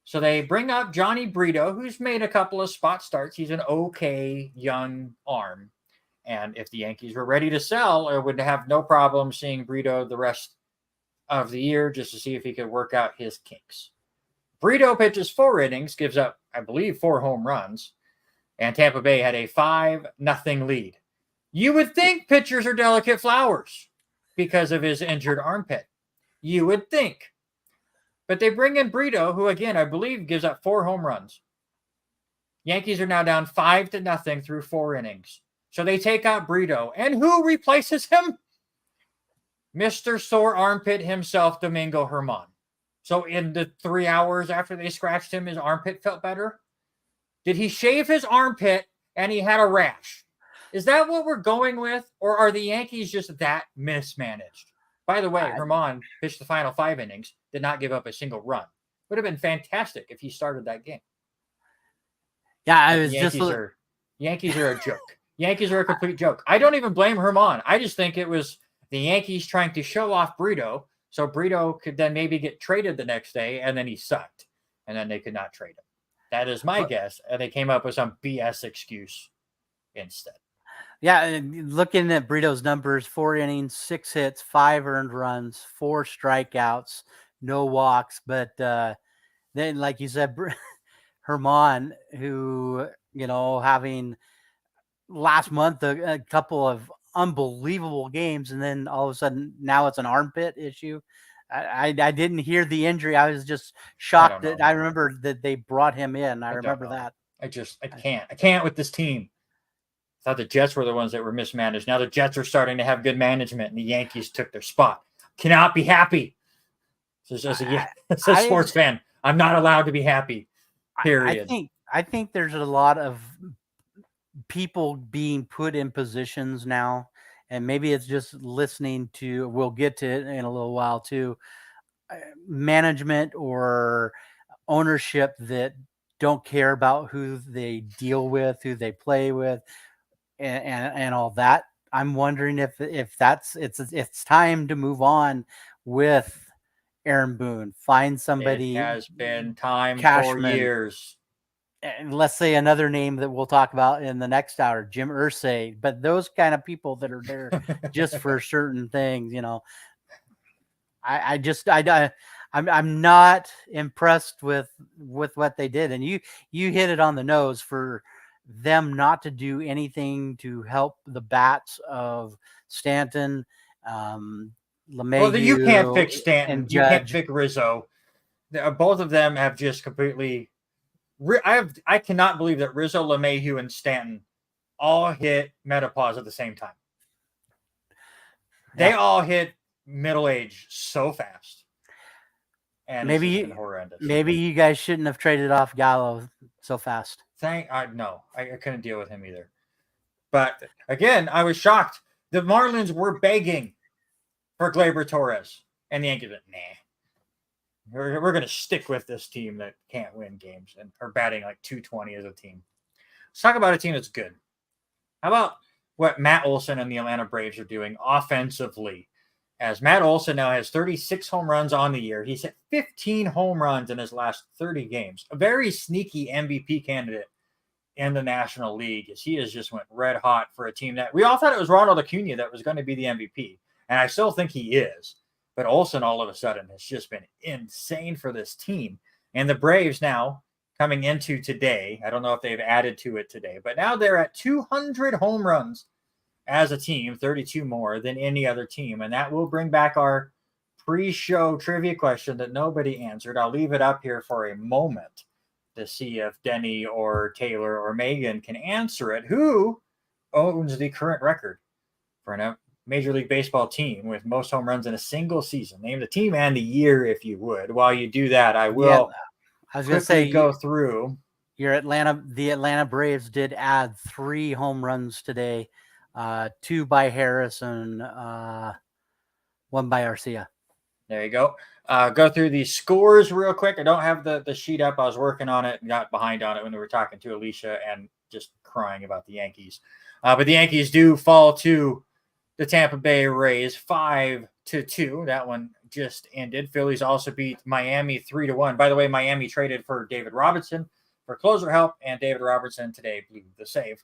So they bring up Johnny Brito, who's made a couple of spot starts. He's an okay young arm. And if the Yankees were ready to sell, I would have no problem seeing Brito the rest of the year just to see if he could work out his kinks. Brito pitches 4 innings, gives up, I believe, 4 home runs, and Tampa Bay had a 5-0 lead. You would think pitchers are delicate flowers because of his injured armpit. You would think. But they bring in Brito, who, again, I believe gives up 4 home runs. Yankees are now down 5-0 through 4 innings. So they take out Brito. And who replaces him? Mr. Sore Armpit himself, Domingo Germán. So in the 3 hours after they scratched him, his armpit felt better? Did he shave his armpit and he had a rash? Is that what we're going with? Or are the Yankees just that mismanaged? By the way, Germán pitched the final 5 innings, did not give up a single run. Would have been fantastic if he started that game. Yeah, I was Yankees are a joke. Yankees are a complete joke. I don't even blame Germán. I just think it was the Yankees trying to show off Brito, so Brito could then maybe get traded the next day, and then he sucked, and then they could not trade him. That is my guess, and they came up with some BS excuse instead. Yeah, and looking at Brito's numbers, 4 innings, 6 hits, 5 earned runs, 4 strikeouts, no walks. But then, like you said, Herman, who, having last month a couple of unbelievable games, and then all of a sudden now it's an armpit issue. I didn't hear the injury. I was just shocked that I remember that they brought him in. I remember that. I can't with this team. I thought the Jets were the ones that were mismanaged. Now the Jets are starting to have good management, and the Yankees took their spot. Cannot be happy. So as a sports fan, I'm not allowed to be happy. Period. I think there's a lot of people being put in positions now, and maybe it's just listening to. We'll get to it in a little while too. Management or ownership that don't care about who they deal with, who they play with, and all that. I'm wondering if it's time to move on with Aaron Boone. Find somebody. It has been time Cashman, for years. And let's say another name that we'll talk about in the next hour, Jim Irsay. But those kind of people that are there just for certain things, I'm not impressed with what they did. And you hit it on the nose for them not to do anything to help the bats of Stanton, LeMahieu. Well, you can't fix Stanton. You can't fix Rizzo. Both of them have just completely. I cannot believe that Rizzo, LeMahieu, and Stanton all hit menopause at the same time. They all hit middle age so fast. And maybe it's been horrendous. Maybe you guys shouldn't have traded off Gallo so fast. No, I couldn't deal with him either. But again, I was shocked. The Marlins were begging for Gleyber Torres, and the Yankees went, nah. We're going to stick with this team that can't win games and are batting like 220 as a team. Let's talk about a team that's good. How about what Matt Olson and the Atlanta Braves are doing offensively? As Matt Olson now has 36 home runs on the year. He's hit 15 home runs in his last 30 games. A very sneaky MVP candidate in the National League, as he has just went red hot for a team that we all thought it was Ronald Acuna that was going to be the MVP. And I still think he is. But Olsen all of a sudden has just been insane for this team. And the Braves now coming into today, I don't know if they've added to it today, but now they're at 200 home runs as a team, 32 more than any other team. And that will bring back our pre-show trivia question that nobody answered. I'll leave it up here for a moment to see if Denny or Taylor or Megan can answer it. Who owns the current record for an Major League Baseball team with most home runs in a single season? Name the team and the year, if you would. While you do that, I will. I was going to say go through. The Atlanta Braves did add 3 home runs today, 2 by Harris and 1 by Arcia. There you go. Go through the scores real quick. I don't have the sheet up. I was working on it and got behind on it when we were talking to Alisha and just crying about the Yankees. But the Yankees do fall to the Tampa Bay Rays 5-2. That one just ended. Phillies also beat Miami 3-1. By the way, Miami traded for David Robertson for closer help, and David Robertson today blew the save.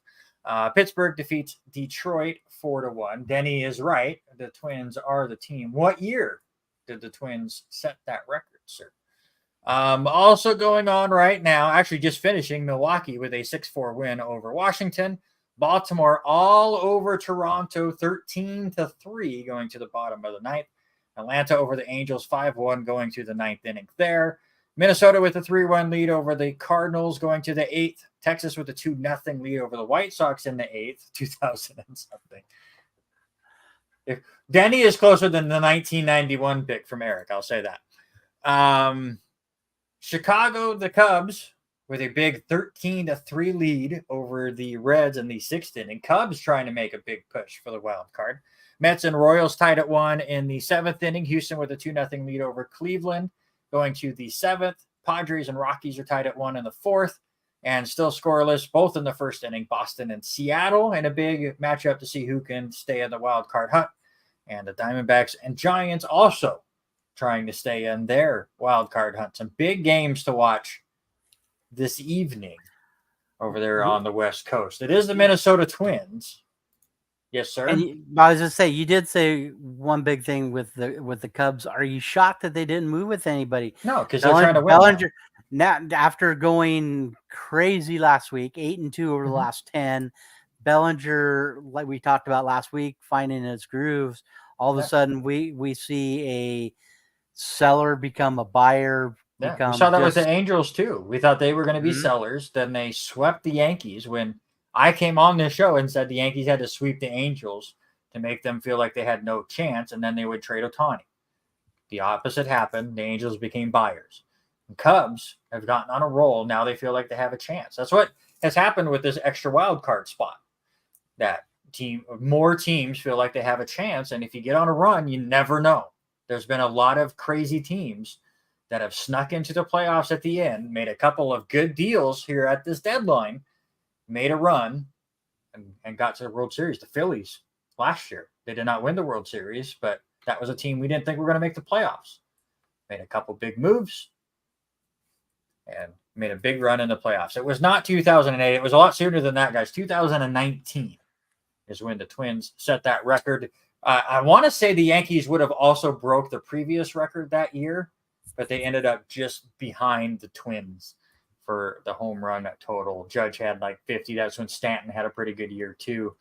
Pittsburgh defeats Detroit 4-1. Denny is right. The Twins are the team. What year did the Twins set that record, sir? Also going on right now, actually just finishing, Milwaukee with a 6-4 win over Washington. Baltimore all over Toronto 13-3 going to the bottom of the ninth. Atlanta over the Angels 5-1 going to the ninth inning there. Minnesota with a 3-1 lead over the Cardinals going to the eighth. Texas with a 2-0 lead over the White Sox in the eighth, 2000 and something. If Denny is closer than the 1991 pick from Eric, I'll say that. Chicago, the Cubs, with a big 13-3 lead over the Reds in the sixth inning. Cubs trying to make a big push for the wild card. Mets and Royals tied at 1 in the seventh inning. Houston with a 2-0 lead over Cleveland going to the seventh. Padres and Rockies are tied at 1 in the fourth and still scoreless, both in the first inning. Boston and Seattle, and a big matchup to see who can stay in the wild card hunt. And the Diamondbacks and Giants also trying to stay in their wild card hunt. Some big games to watch this evening over there on the West Coast. It is the Minnesota Twins Yes, sir. And I was just say, you did say one big thing with the Cubs. Are you shocked that they didn't move with anybody? No, because they're trying to win. Bellinger, now after going crazy last week, 8-2 over the last 10, Bellinger, like we talked about last week, finding his grooves. All of a sudden, we see a seller become a buyer. Yeah, we saw that with the Angels too. We thought they were going to be sellers. Then they swept the Yankees when I came on this show and said the Yankees had to sweep the Angels to make them feel like they had no chance, and then they would trade Ohtani. The opposite happened. The Angels became buyers. The Cubs have gotten on a roll. Now they feel like they have a chance. That's what has happened with this extra wild card spot. That more teams feel like they have a chance, and if you get on a run, you never know. There's been a lot of crazy teams that have snuck into the playoffs at the end, made a couple of good deals here at this deadline, made a run, and got to the World Series. The Phillies last year, they did not win the World Series, but that was a team we didn't think were going to make the playoffs. Made a couple big moves and made a big run in the playoffs. It was not 2008. It was a lot sooner than that, guys. 2019 is when the Twins set that record. I want to say the Yankees would have also broke the previous record that year, but they ended up just behind the Twins for the home run total. Judge had like 50. That's when Stanton had a pretty good year too.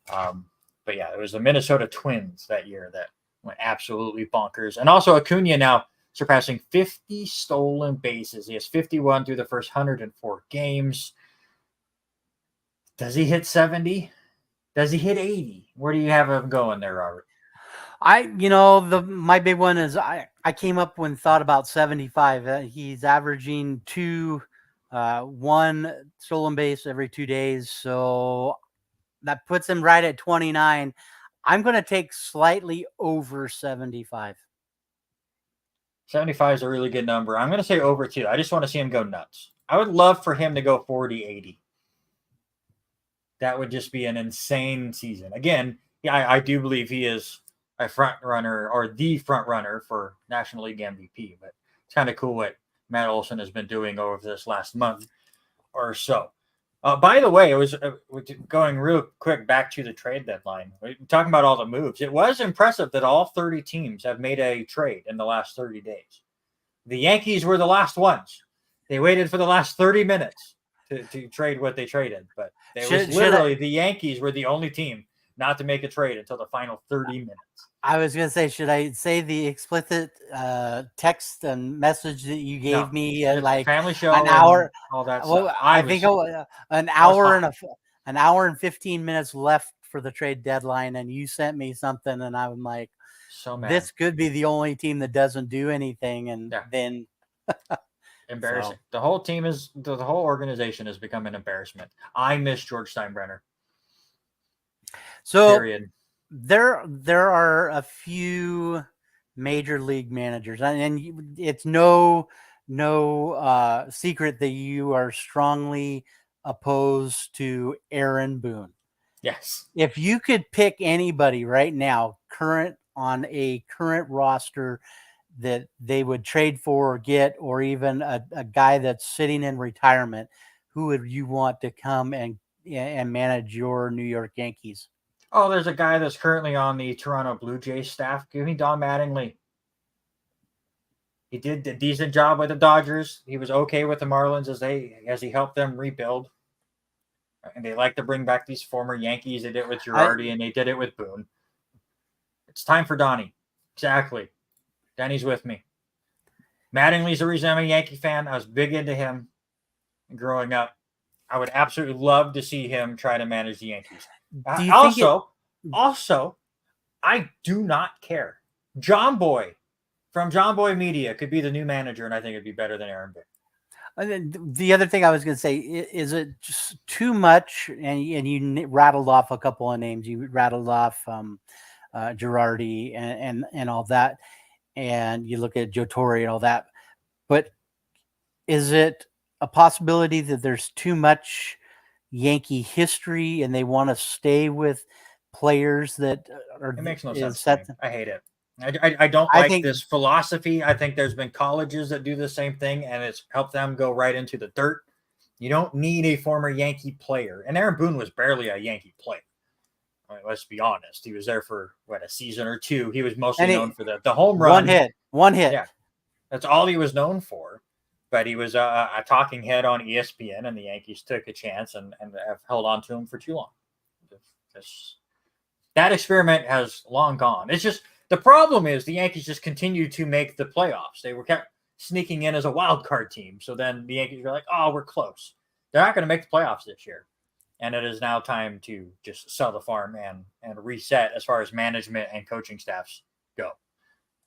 But yeah, it was the Minnesota Twins that year that went absolutely bonkers. And also Acuna now surpassing 50 stolen bases. He has 51 through the first 104 games. Does he hit 70? Does he hit 80? Where do you have him going there, Robert? My big one is I came up when thought about 75. He's averaging one stolen base every 2 days. So that puts him right at 29. I'm going to take slightly over 75. 75 is a really good number. I'm going to say over 2. I just want to see him go nuts. I would love for him to go 40, 80. That would just be an insane season. Again, yeah, I do believe he is a front runner or the front runner for National League MVP, but it's kind of cool what Matt Olson has been doing over this last month or so. By the way, it was going real quick back to the trade deadline. We're talking about all the moves. It was impressive that all 30 teams have made a trade in the last 30 days. The Yankees were the last ones. They waited for the last 30 minutes to trade what they traded, but the Yankees were the only team not to make a trade until the final 30 minutes. I was going to say, should I say the explicit text and message that you gave me like family show an hour, all that well, stuff? I think an hour and 15 minutes left for the trade deadline, and you sent me something, and I'm like, so mad. This could be the only team that doesn't do anything, and then embarrassing. So. The whole organization has become an embarrassment. I miss George Steinbrenner. So period. There are a few major league managers, and it's no secret that you are strongly opposed to Aaron Boone. Yes. If you could pick anybody right now, on a current roster that they would trade for or get, or even a guy that's sitting in retirement, who would you want to come and manage your New York Yankees? Oh, there's a guy that's currently on the Toronto Blue Jays staff. Give me Don Mattingly. He did a decent job with the Dodgers. He was okay with the Marlins as he helped them rebuild. And they like to bring back these former Yankees. They did it with Girardi, and they did it with Boone. It's time for Donnie. Exactly. Danny's with me. Mattingly's the reason I'm a Yankee fan. I was big into him growing up. I would absolutely love to see him try to manage the Yankees. Also, I do not care. John Boy from John Boy Media could be the new manager, and I think it'd be better than Aaron Boone. And then the other thing I was going to say, is it just too much? And you rattled off a couple of names. You rattled off Girardi and all that, and you look at Joe Torre and all that. But is it a possibility that there's too much Yankee history and they want to stay with players that are? It makes no sense. I hate it. I don't like this philosophy. I think there's been colleges that do the same thing, and it's helped them go right into the dirt. You don't need a former Yankee player. And Aaron Boone was barely a Yankee player. I mean, let's be honest. He was there for a season or two. He was mostly And known for the home run. One hit. Yeah, that's all he was known for. But he was a talking head on ESPN, and the Yankees took a chance and have held on to him for too long. That experiment has long gone. It's just the problem is the Yankees just continue to make the playoffs. They were kept sneaking in as a wild card team. So then the Yankees were like, oh, we're close. They're not going to make the playoffs this year. And it is now time to just sell the farm and reset as far as management and coaching staffs go.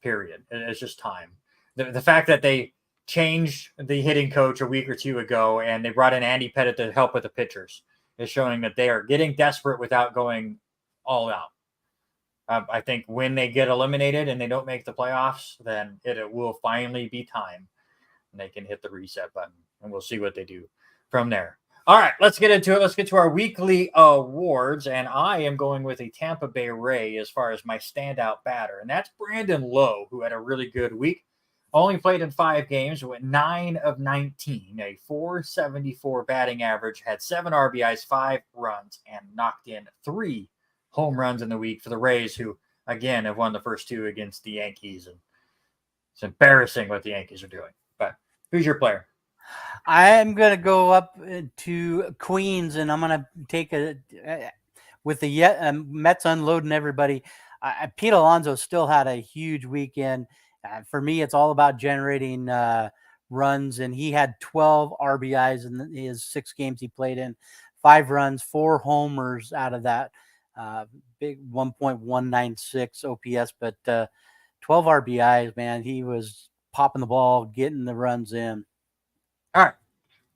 Period. It's just time. The fact that they changed the hitting coach a week or two ago and they brought in Andy Pettit to help with the pitchers is showing that they are getting desperate without going all out. I think when they get eliminated and they don't make the playoffs, then it will finally be time and they can hit the reset button, and we'll see what they do from there. All right, let's get into it. Let's get to our weekly awards, and I am going with a Tampa Bay Ray as far as my standout batter, and that's Brandon Lowe, who had a really good week. Only played in 5 games, went 9 of 19, a .474 batting average, had 7 RBIs, 5 runs, and knocked in 3 home runs in the week for the Rays, who, again, have won the first 2 against the Yankees. And it's embarrassing what the Yankees are doing. But who's your player? I'm going to go up to Queens, and I'm going to take with the Mets unloading everybody. Pete Alonso still had a huge weekend. For me, it's all about generating runs, and he had 12 RBIs in his 6 games he played in, 5 runs, 4 homers out of that. Big 1.196 OPS, but 12 RBIs, man. He was popping the ball, getting the runs in. All right.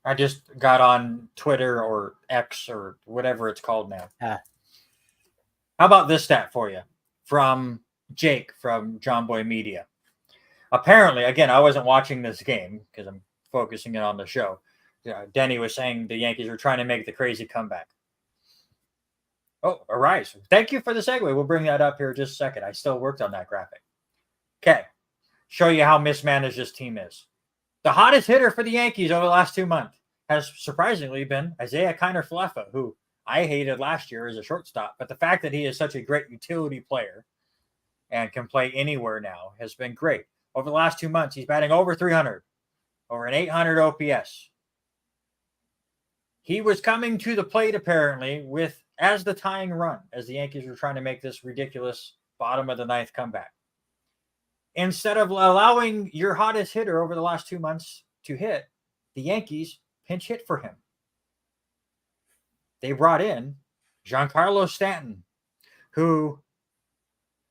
I just got on Twitter or X or whatever it's called now. How about this stat for you from Jake from John Boy Media? Apparently, again, I wasn't watching this game because I'm focusing in on the show. Denny was saying the Yankees were trying to make the crazy comeback. Oh, Arise. Thank you for the segue. We'll bring that up here in just a second. I still worked on that graphic. Okay. Show you how mismanaged this team is. The hottest hitter for the Yankees over the last 2 months has surprisingly been Isaiah Kiner-Falefa, who I hated last year as a shortstop. But the fact that he is such a great utility player and can play anywhere now has been great. Over the last 2 months, he's batting over 300, over an 800 OPS. He was coming to the plate apparently as the tying run, as the Yankees were trying to make this ridiculous bottom of the 9th comeback. Instead of allowing your hottest hitter over the last 2 months to hit, the Yankees pinch hit for him. They brought in Giancarlo Stanton, who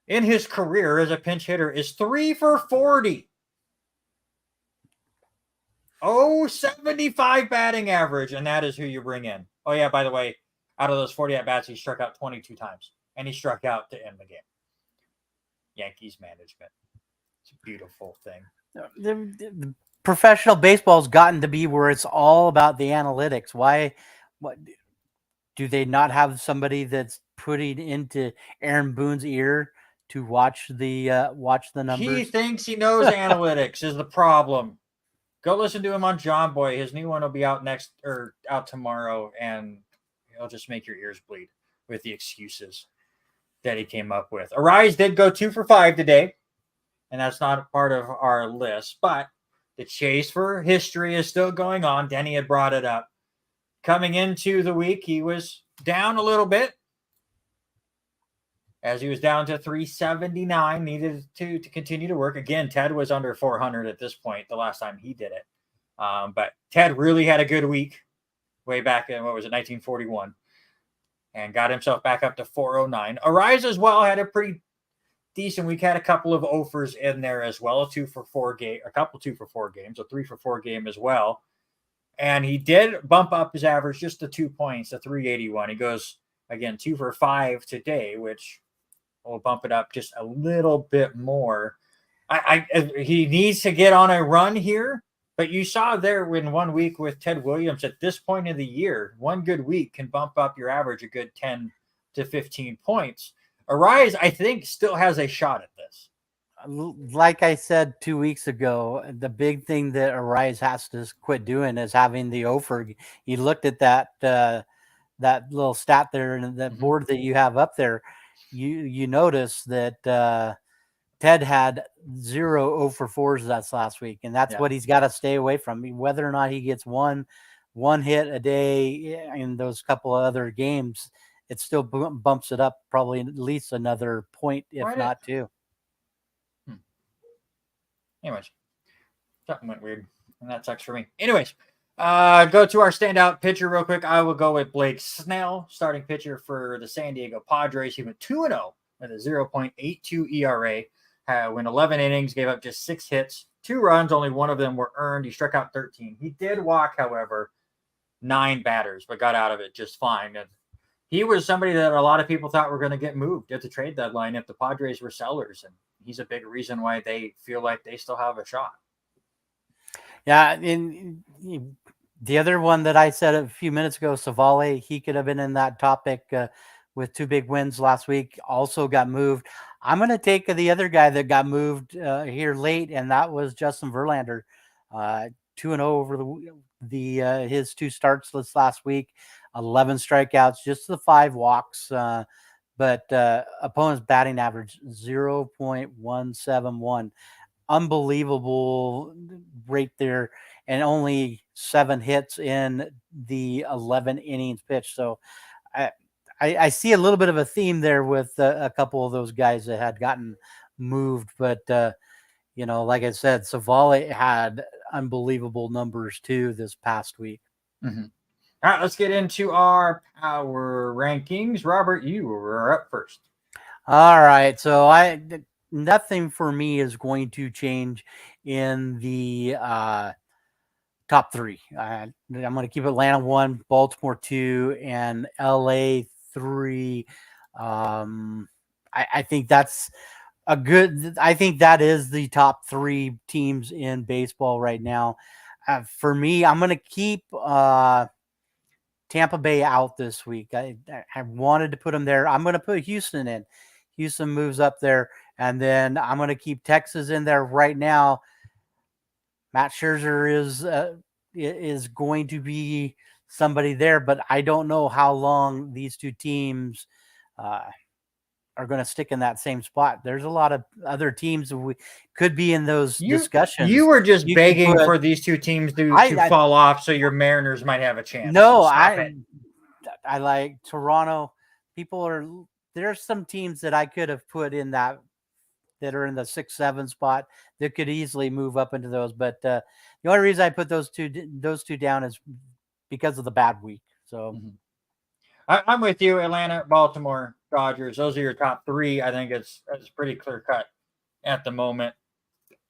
in his career as a pinch hitter is 3 for 40. 0.75 batting average, and that is who you bring in. Oh, yeah, by the way, out of those 40 at-bats, he struck out 22 times, and he struck out to end the game. Yankees management. It's a beautiful thing. The professional baseball's gotten to be where it's all about the analytics. What do they not have somebody that's putting into Aaron Boone's ear to watch the numbers? He thinks he knows analytics is the problem. Go listen to him on John Boy. His new one will be out out tomorrow, and it'll just make your ears bleed with the excuses that he came up with. Arise did go 2 for 5 today, and that's not part of our list, but the chase for history is still going on. Denny had brought it up. Coming into the week, he was down a little bit, as he was down to 379, needed to continue to work. Again, Ted was under 400 at this point the last time he did it. But Ted really had a good week way back in, 1941, and got himself back up to 409. Arise as well had a pretty decent week, had a couple of offers in there as well, a 2 for 4 game, a couple 2 for 4 games, a 3 for 4 game as well. And he did bump up his average just to 2 points to 381. He goes, again, 2 for 5 today, which will bump it up just a little bit more. He needs to get on a run here, but you saw there in 1 week with Ted Williams at this point of the year, one good week can bump up your average a good 10 to 15 points. Arise, I think, still has a shot at this. Like I said 2 weeks ago, the big thing that Arise has to quit doing is having the offer. He looked at that little stat there and that board that you have up there, you notice that Ted had 0 for 4s that's last week, and that's what he's got to stay away from. Whether or not he gets one hit a day in those couple of other games, it still bumps it up probably at least another point, if not 2. Anyways, something went weird, and that sucks for me. Anyways, go to our standout pitcher real quick. I will go with Blake Snell, starting pitcher for the San Diego Padres. He went 2-0 with a 0.82 ERA. Went 11 innings, gave up just 6 hits, 2 runs. Only one of them were earned. He struck out 13. He did walk, however, 9 batters, but got out of it just fine. And he was somebody that a lot of people thought were going to get moved at the trade deadline if the Padres were sellers. And he's a big reason why they feel like they still have a shot. Yeah, and the other one that I said a few minutes ago, Savale, he could have been in that topic with 2 big wins last week, also got moved. I'm going to take the other guy that got moved here late, and that was Justin Verlander. 2-0 over his 2 starts this last week, 11 strikeouts, just the 5 walks, but opponent's batting average 0.171. Unbelievable rate there, and only 7 hits in the 11 innings pitched. So I see a little bit of a theme there with a couple of those guys that had gotten moved, but like I said, Savale had unbelievable numbers too this past week. Mm-hmm. All right, let's get into our power rankings. Robert, you were up first. All right, so nothing for me is going to change in the top 3. I'm going to keep Atlanta 1, Baltimore 2, and LA 3. I think that's I think that is the top 3 teams in baseball right now. For me, I'm going to keep Tampa Bay out this week. I wanted to put them there. I'm going to put Houston in. Houston moves up there, and then I'm going to keep Texas in there right now. Matt Scherzer is going to be somebody there, but I don't know how long these 2 teams are going to stick in that same spot. There's a lot of other teams that we could be in those discussions. You were just begging for these 2 teams to fall off so your Mariners might have a chance. No, I like Toronto. There's some teams that I could have put in that are in the 6-7 spot that could easily move up into those. But the only reason I put those two down is because of the bad week. So I'm with you. Atlanta, Baltimore, Dodgers. Those are your top 3. I think it's pretty clear cut at the moment.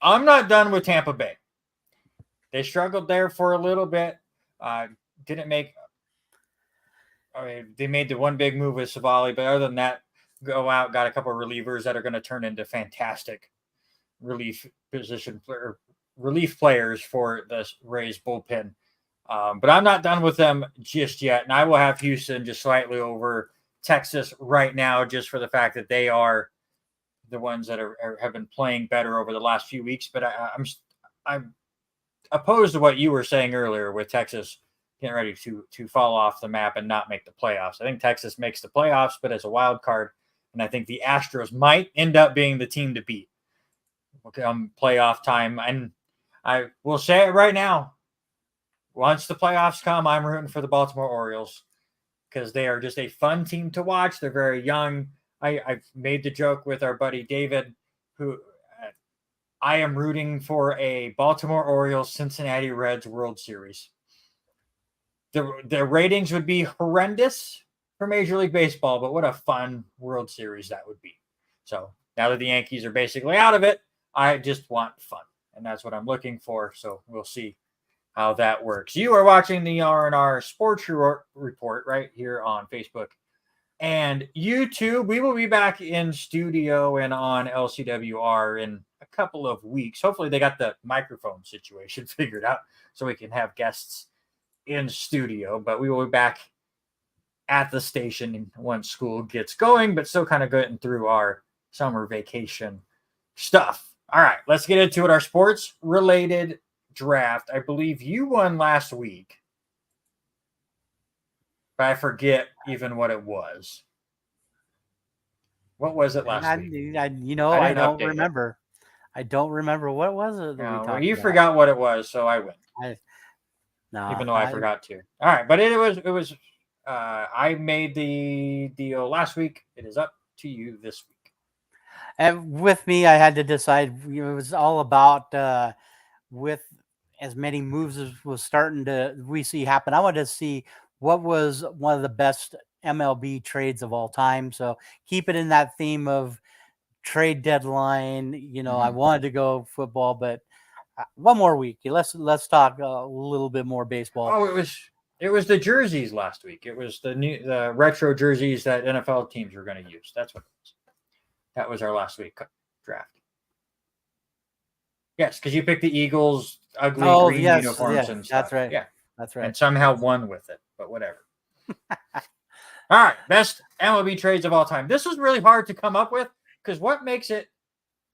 I'm not done with Tampa Bay. They struggled there for a little bit. They made the one big move with Savale, but other than that, go out, got a couple of relievers that are going to turn into fantastic relief players for the Rays bullpen. But I'm not done with them just yet, and I will have Houston just slightly over Texas right now, just for the fact that they are the ones that have been playing better over the last few weeks. But I'm opposed to what you were saying earlier with Texas getting ready to fall off the map and not make the playoffs. I think Texas makes the playoffs, but as a wild card, and I think the Astros might end up being the team to beat come playoff time. And I will say it right now. Once the playoffs come, I'm rooting for the Baltimore Orioles because they are just a fun team to watch. They're very young. I've made the joke with our buddy David, who I am rooting for a Baltimore Orioles Cincinnati Reds World Series. The ratings would be horrendous for Major League Baseball, but what a fun World Series that would be. So now that the Yankees are basically out of it, I just want fun, and that's what I'm looking for. So we'll see how that works. You are watching the R&R Sports Report right here on Facebook and YouTube. We will be back in studio and on LCWR in a couple of weeks. Hopefully they got the microphone situation figured out so we can have guests in studio, but we will be back at the station once school gets going, but still kind of getting through our summer vacation stuff. All right, let's get into it. Our sports related draft. I believe you won last week. but I forget even what it was. What was it last week? I I didn't don't update it. remember. I don't remember. What was it that we No, talked well, you about? forgot what it was, so I win. No, Even though I forgot to. All right, but it was. I made the deal last week. It is up to you this week. And with me, I had to decide. It was all about with as many moves as was starting to we see happen. I wanted to see what was one of the best MLB trades of all time. So keep it in that theme of trade deadline. I wanted to go football, but one more week. Let's talk a little bit more baseball. Oh, it was the jerseys last week. It was the retro jerseys that NFL teams were going to use. That's what it was. That was our last week draft. Yes, because you picked the Eagles' ugly green uniforms and stuff. That's right. Yeah, that's right. And somehow won with it, but whatever. All right, best MLB trades of all time. This was really hard to come up with because what makes it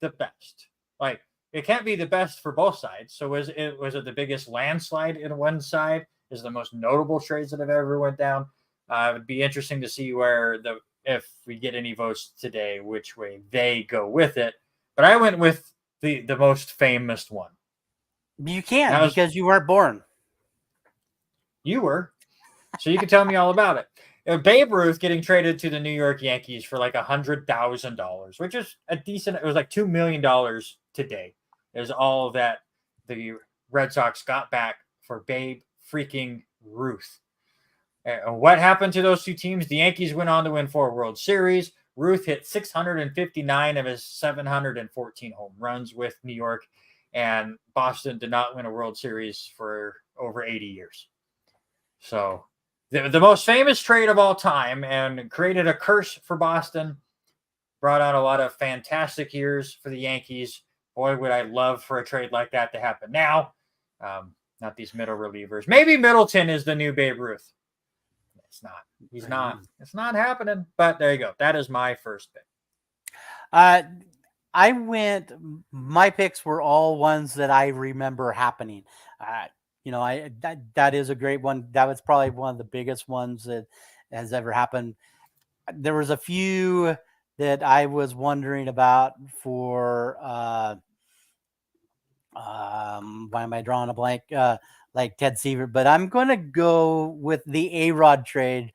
the best? Like, it can't be the best for both sides. So was it the biggest landslide in one side? Is the most notable trades that have ever went down? It would be interesting to see if we get any votes today, which way they go with it. But I went with the most famous one. You can't because you weren't born. You were. So you can tell me all about it. Babe Ruth getting traded to the New York Yankees for like $100,000, which is a decent. It was like $2 million today. Is all that the Red Sox got back for Babe freaking Ruth. And what happened to those two teams? The Yankees went on to win 4 World Series. Ruth hit 659 of his 714 home runs with New York, and Boston did not win a World Series for over 80 years. So the most famous trade of all time, and created a curse for Boston, brought out a lot of fantastic years for the Yankees. Boy, would I love for a trade like that to happen now. Not these middle relievers. Maybe Middleton is the new Babe Ruth. It's not. He's not. It's not happening. But there you go. That is my first pick. My picks were all ones that I remember happening. That is a great one. That was probably one of the biggest ones that has ever happened. There was a few that I was wondering about for why am I drawing a blank? Like Ted Seaver, but I'm going to go with the A-Rod trade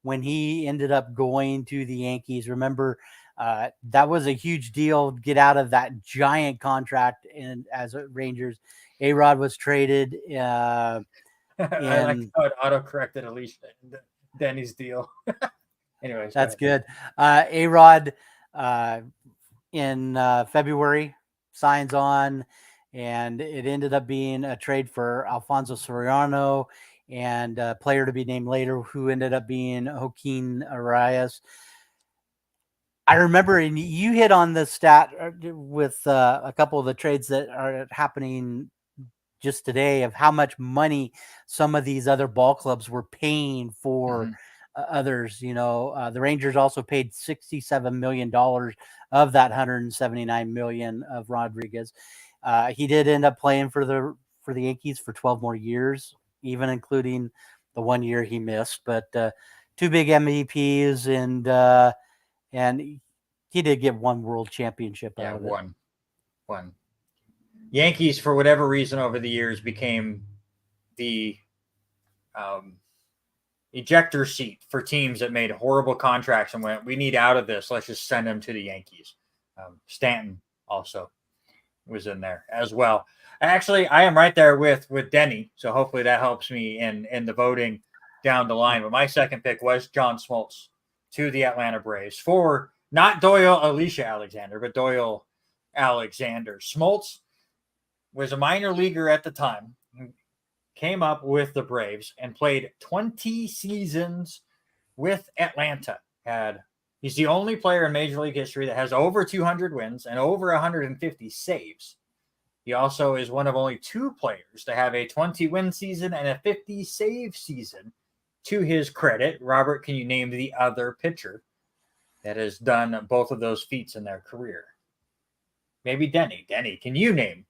when he ended up going to the Yankees. Remember, that was a huge deal. Get out of that giant contract as Rangers. A-Rod was traded. I like how it auto-corrected Alisha Denny's deal. Anyways, that's good. A-Rod in February signs on. And it ended up being a trade for Alfonso Soriano and a player to be named later who ended up being Joaquin Arias. I remember, and you hit on the stat with a couple of the trades that are happening just today of how much money some of these other ball clubs were paying for others. The Rangers also paid $67 million of that $179 million of Rodriguez. He did end up playing for the Yankees for 12 more years, even including the 1 year he missed. But 2 big MVPs, and he did get 1 world championship out of it. One. Yankees, for whatever reason, over the years became the ejector seat for teams that made horrible contracts and went, "We need out of this. Let's just send them to the Yankees." Stanton also was in there as well. Actually, I am right there with Denny, so hopefully that helps me in the voting down the line. But my second pick was John Smoltz to the Atlanta Braves for not Alisha Alexander, but Doyle Alexander. Smoltz was a minor leaguer at the time, came up with the Braves and played 20 seasons with Atlanta. He's the only player in Major League history that has over 200 wins and over 150 saves. He also is one of only 2 players to have a 20-win season and a 50-save season. To his credit, Robert, can you name the other pitcher that has done both of those feats in their career? Maybe Denny. Denny, can you name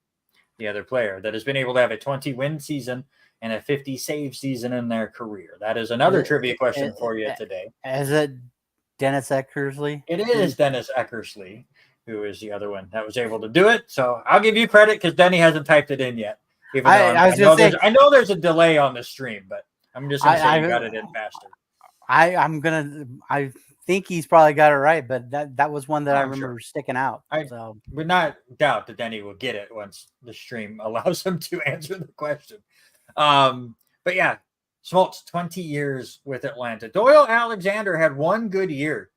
the other player that has been able to have a 20-win season and a 50-save season in their career. That is another trivia question for you today. Is it Dennis Eckersley? It is Dennis Eckersley, who is the other one that was able to do it. So I'll give you credit because Denny hasn't typed it in yet. Even though I know there's a delay on the stream, but I'm just going to say you got it in faster. I think he's probably got it right, but that was one that I remember sticking out. I would not doubt that Denny will get it once the stream allows him to answer the question. But yeah, Smoltz, 20 years with Atlanta. Doyle Alexander had one good year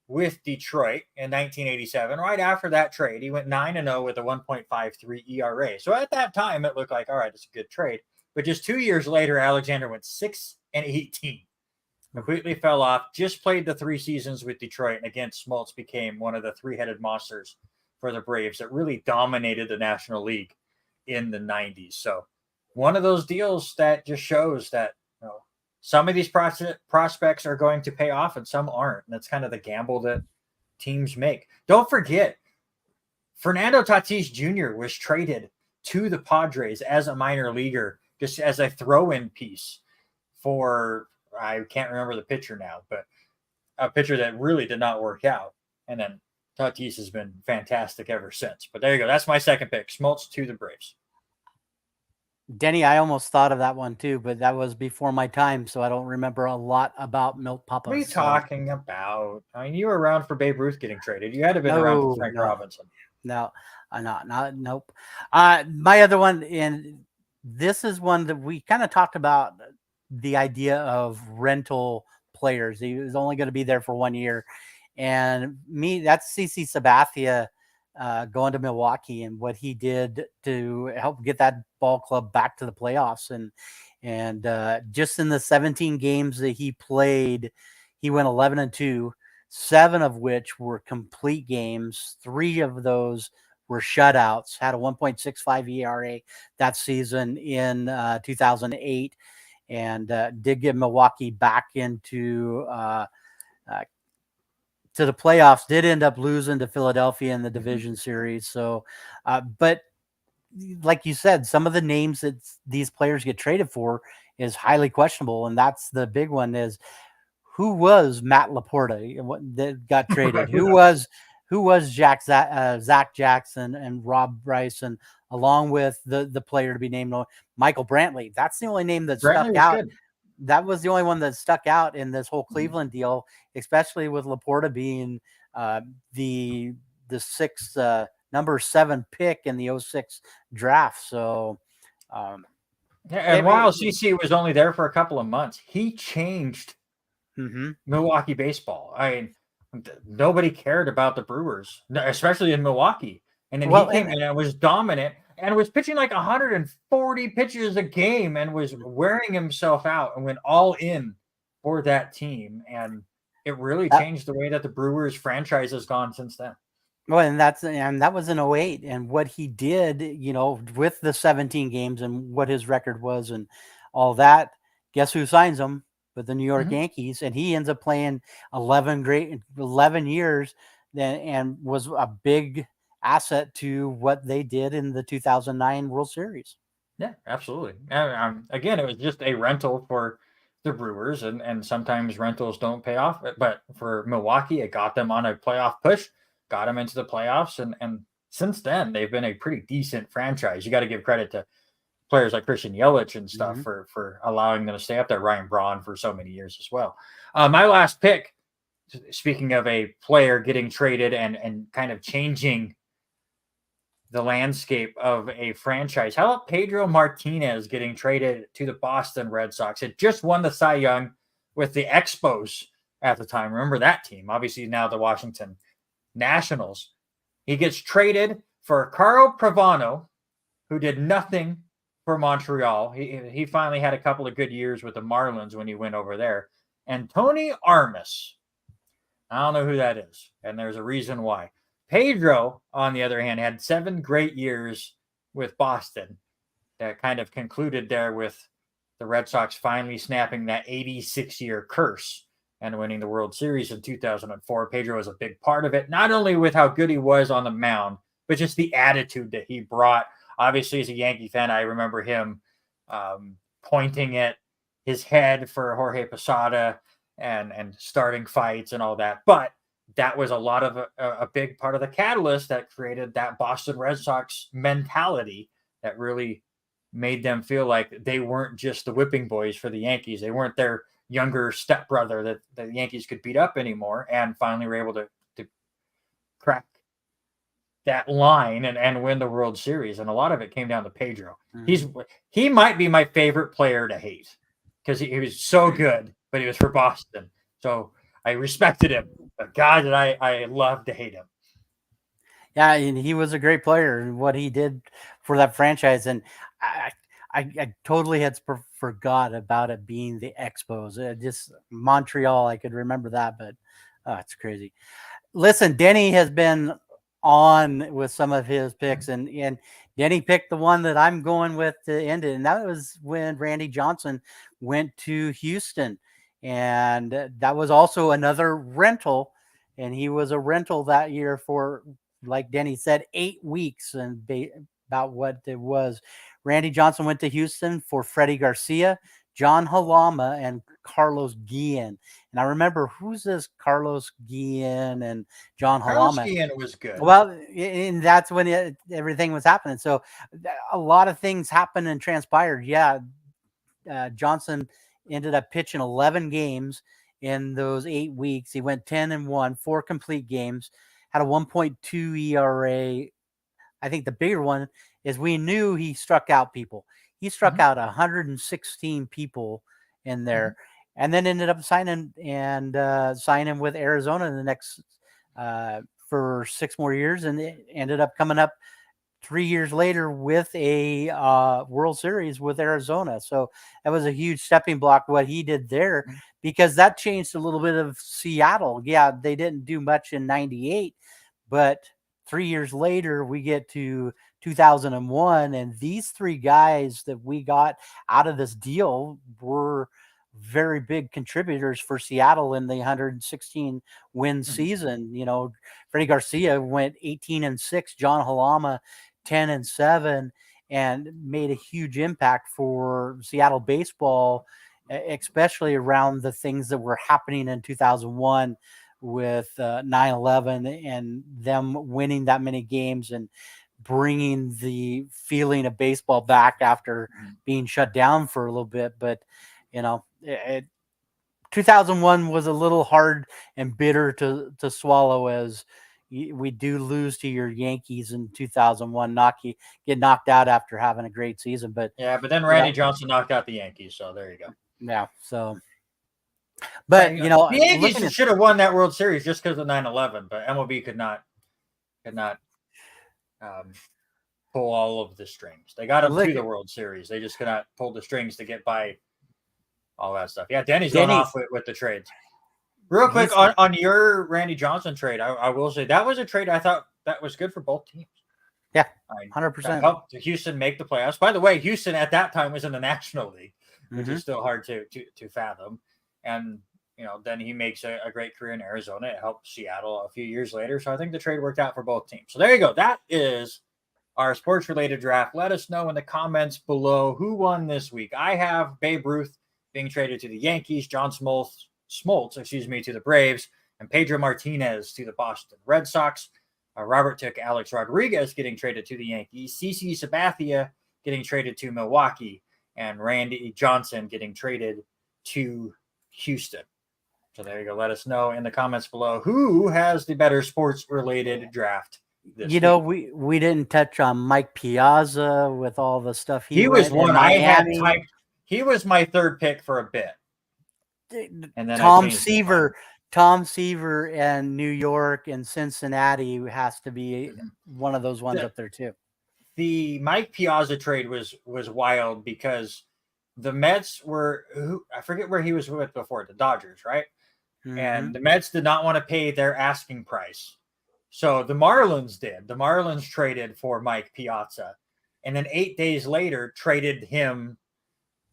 with Detroit in 1987. Right after that trade, he went 9-0 with a 1.53 ERA. So at that time, it looked like, all right, it's a good trade. But just 2 years later, Alexander went 6-18. Completely fell off. Just played the 3 seasons with Detroit. And again, Smoltz became one of the three-headed monsters for the Braves that really dominated the National League in the 90s. So one of those deals that just shows that some of these prospects are going to pay off and some aren't. And that's kind of the gamble that teams make. Don't forget, Fernando Tatis Jr. was traded to the Padres as a minor leaguer, just as a throw-in piece for, I can't remember the pitcher now, but a pitcher that really did not work out. And then Tatis has been fantastic ever since. But there you go. That's my second pick. Smoltz to the Braves. Denny, I almost thought of that one too, but that was before my time, so I don't remember a lot about Milt Papa. What are you talking about? I mean, you were around for Babe Ruth getting traded. You had to have been around for Frank Robinson. No, nope. My other one, and this is one that we kind of talked about, the idea of rental players. He was only going to be there for 1 year. And that's CC Sabathia going to Milwaukee and what he did to help get that ball club back to the playoffs. And just in the 17 games that he played, he went 11-2, 7 of which were complete games. 3 of those were shutouts, had a 1.65 ERA that season in 2008, and did get Milwaukee back into to the playoffs. Did end up losing to Philadelphia in the division series. So, but like you said, some of the names that these players get traded for is highly questionable, and that's the big one. Is who was Matt Laporta that got traded? Who was Zach Jackson and Rob Bryson, along with the player to be named Michael Brantley? That's the only name that stuck out. Good. That was the only one that stuck out in this whole Cleveland deal, especially with Laporta being the number 7 pick in the 2006 draft. So, while CC was only there for a couple of months, he changed Milwaukee baseball. I mean, nobody cared about the Brewers, especially in Milwaukee. And then he came in and was dominant and was pitching like 140 pitches a game and was wearing himself out and went all in for that team. And it really changed the way that the Brewers franchise has gone since then. Well, and that was in 2008. And what he did, with the 17 games and what his record was and all that, guess who signs him? With the New York Yankees, and he ends up playing 11 years and was a big asset to what they did in the 2009 World Series. Yeah, absolutely. Again, it was just a rental for the Brewers, and sometimes rentals don't pay off. But for Milwaukee, it got them on a playoff push, got them into the playoffs, and since then, they've been a pretty decent franchise. You got to give credit to players like Christian Yelich and stuff for allowing them to stay up there. Ryan Braun for so many years as well. My last pick, speaking of a player getting traded and kind of changing the landscape of a franchise, how about Pedro Martinez getting traded to the Boston Red Sox? It just won the Cy Young with the Expos at the time. Remember that team? Obviously now the Washington Nationals. He gets traded for Carl Pravano, who did nothing for Montreal. He finally had a couple of good years with the Marlins when he went over there. And Tony Armas. I don't know who that is. And there's a reason why. Pedro, on the other hand, had 7 great years with Boston that kind of concluded there with the Red Sox finally snapping that 86-year curse and winning the World Series in 2004. Pedro was a big part of it, not only with how good he was on the mound, but just the attitude that he brought obviously as a Yankee fan, I remember him pointing at his head for Jorge Posada and starting fights and all that. But that was a lot of a big part of the catalyst that created that Boston Red Sox mentality that really made them feel like they weren't just the whipping boys for the Yankees. They weren't their younger stepbrother that the Yankees could beat up anymore, and finally were able to crack that line and win the World Series. And a lot of it came down to Pedro. He might be my favorite player to hate because he was so good, but he was for Boston. So I respected him, but God, did I love to hate him. Yeah, and he was a great player and what he did for that franchise. And I totally had forgot about it being the Expos. Just Montreal, I could remember that, but it's crazy. Listen, Denny has been on with some of his picks, and Denny picked the one that I'm going with to end it, and that was when Randy Johnson went to Houston, and that was also another rental, and he was a rental that year for, like Denny said, 8 weeks, and about what it was. Randy Johnson went to Houston for Freddie Garcia, John Halama, and Carlos Guillen. And I remember, who's this Carlos Guillen and John Carlos Halama? Guillen was good. Well, and that's when everything was happening. So a lot of things happened and transpired. Yeah, Johnson ended up pitching 11 games in those 8 weeks. He went 10-1, 4 complete games, had a 1.2 ERA. I think the bigger one is we knew he struck out people. He struck out 116 people in there, and then ended up signing with Arizona in the next for 6 more years, and it ended up coming up 3 years later with a World Series with Arizona. So that was a huge stepping block what he did there, because that changed a little bit of Seattle. Yeah, they didn't do much in '98, but 3 years later we get to 2001, and these 3 guys that we got out of this deal were very big contributors for Seattle in the 116 win season. You know, Freddie Garcia went 18-6, John Halama 10-7, and made a huge impact for Seattle baseball, especially around the things that were happening in 2001 with 9/11 and them winning that many games and bringing the feeling of baseball back after being shut down for a little bit. But, you know, 2001 was a little hard and bitter to swallow, as we do lose to your Yankees in 2001, get knocked out after having a great season. But yeah, but then Randy Johnson knocked out the Yankees, so there you go. Yeah, so. But, you know, the Yankees should have won that World Series just because of 9/11, but MLB could not pull all of the strings. They got up to the World Series. They just could not pull the strings to get by all that stuff. Yeah, Denny's going off with the trades. Real quick, on your Randy Johnson trade, I will say that was a trade I thought that was good for both teams. Yeah, 100%. Helped Houston make the playoffs. By the way, Houston at that time was in the National League, which is still hard to fathom. And, you know, then he makes a great career in Arizona. It helped Seattle a few years later. So I think the trade worked out for both teams. So there you go. That is our sports-related draft. Let us know in the comments below who won this week. I have Babe Ruth being traded to the Yankees, John Smoltz, to the Braves, and Pedro Martinez to the Boston Red Sox. Robert took Alex Rodriguez getting traded to the Yankees, CC Sabathia getting traded to Milwaukee, and Randy Johnson getting traded to Houston. So there you go. Let us know in the comments below who has the better sports-related draft this week. We didn't touch on Mike Piazza with all the stuff he was one I had typed. He was my third pick for a bit. And then Tom Seaver and New York and Cincinnati has to be one of those ones up there too. The Mike Piazza trade was wild because the Mets were, I forget where he was with before, the Dodgers, right? And the Mets did not want to pay their asking price. So the Marlins did. The Marlins traded for Mike Piazza, and then 8 days later traded him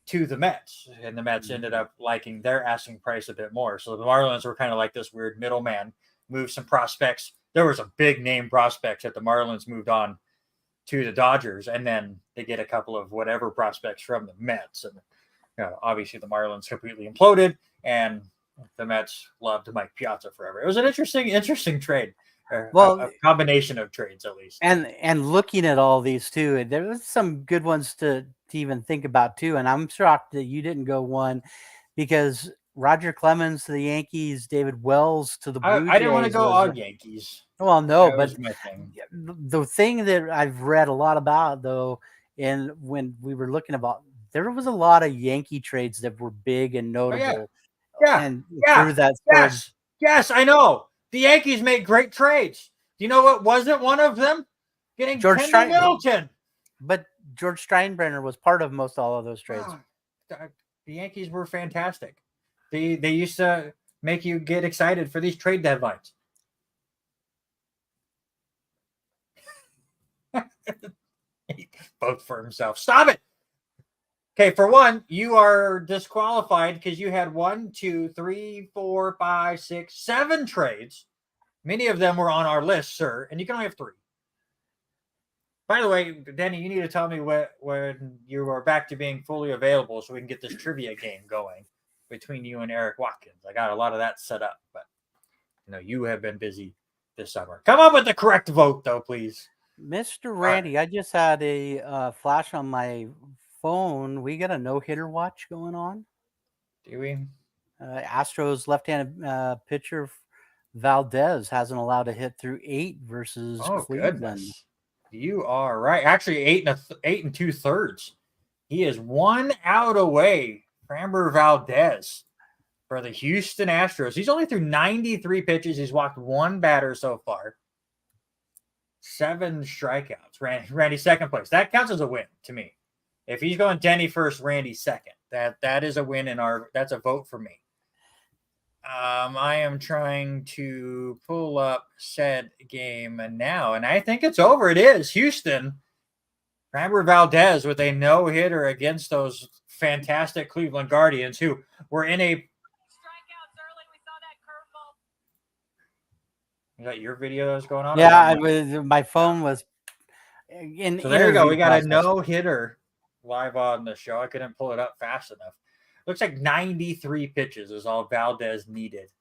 to the Mets, and the Mets ended up liking their asking price a bit more. So the Marlins were kind of like this weird middleman, moved some prospects. There was a big name prospects that the Marlins moved on to the Dodgers, and then they get a couple of whatever prospects from the Mets. And obviously the Marlins completely imploded, and the Mets loved Mike Piazza forever. It was an interesting trade. Well, a combination of trades, at least. And looking at all these too, there was some good ones to even think about too. And I'm shocked that you didn't go one, because Roger Clemens to the Yankees, David Wells to the Blue Jays. I didn't want to go all Yankees. Well, no, that but was my thing. The thing that I've read a lot about, though, and when we were looking about, there was a lot of Yankee trades that were big and notable. And through that story. Yes, I know. The Yankees made great trades. Do you know what wasn't one of them? Getting George Middleton. But George Steinbrenner was part of most all of those trades. The Yankees were fantastic. They used to make you get excited for these trade deadlines. Vote for himself. Stop it. Okay, for one, you are disqualified because you had 1, 2, 3, 4, 5, 6, 7 trades. Many of them were on our list, sir, and you can only have 3. By the way, Denny, you need to tell me when you are back to being fully available so we can get this trivia game going between you and Eric Watkins. I got a lot of that set up, but you have been busy this summer. Come up with the correct vote, though, please. Mr. Randy, I just had a flash on my phone. We got a no-hitter watch going on. Do we? Astros left-handed pitcher Valdez hasn't allowed a hit through 8 versus Cleveland. Goodness. You are right. Actually, 8 2/3. He is 1 out away. Framber Valdez for the Houston Astros. He's only threw 93 pitches. He's walked 1 batter so far. 7 strikeouts. Randy second place. That counts as a win to me. If he's going Denny first, Randy second. That is a win that's a vote for me. I am trying to pull up said game now, and I think it's over. It is Houston. Framber Valdez with a no-hitter against those fantastic Cleveland Guardians, who were in a strikeouts early. We saw that curveball. Is that your video that was going on? Yeah, my phone was in. So there you go. We got a no-hitter live on the show. I couldn't pull it up fast enough. Looks like 93 pitches is all Valdez needed,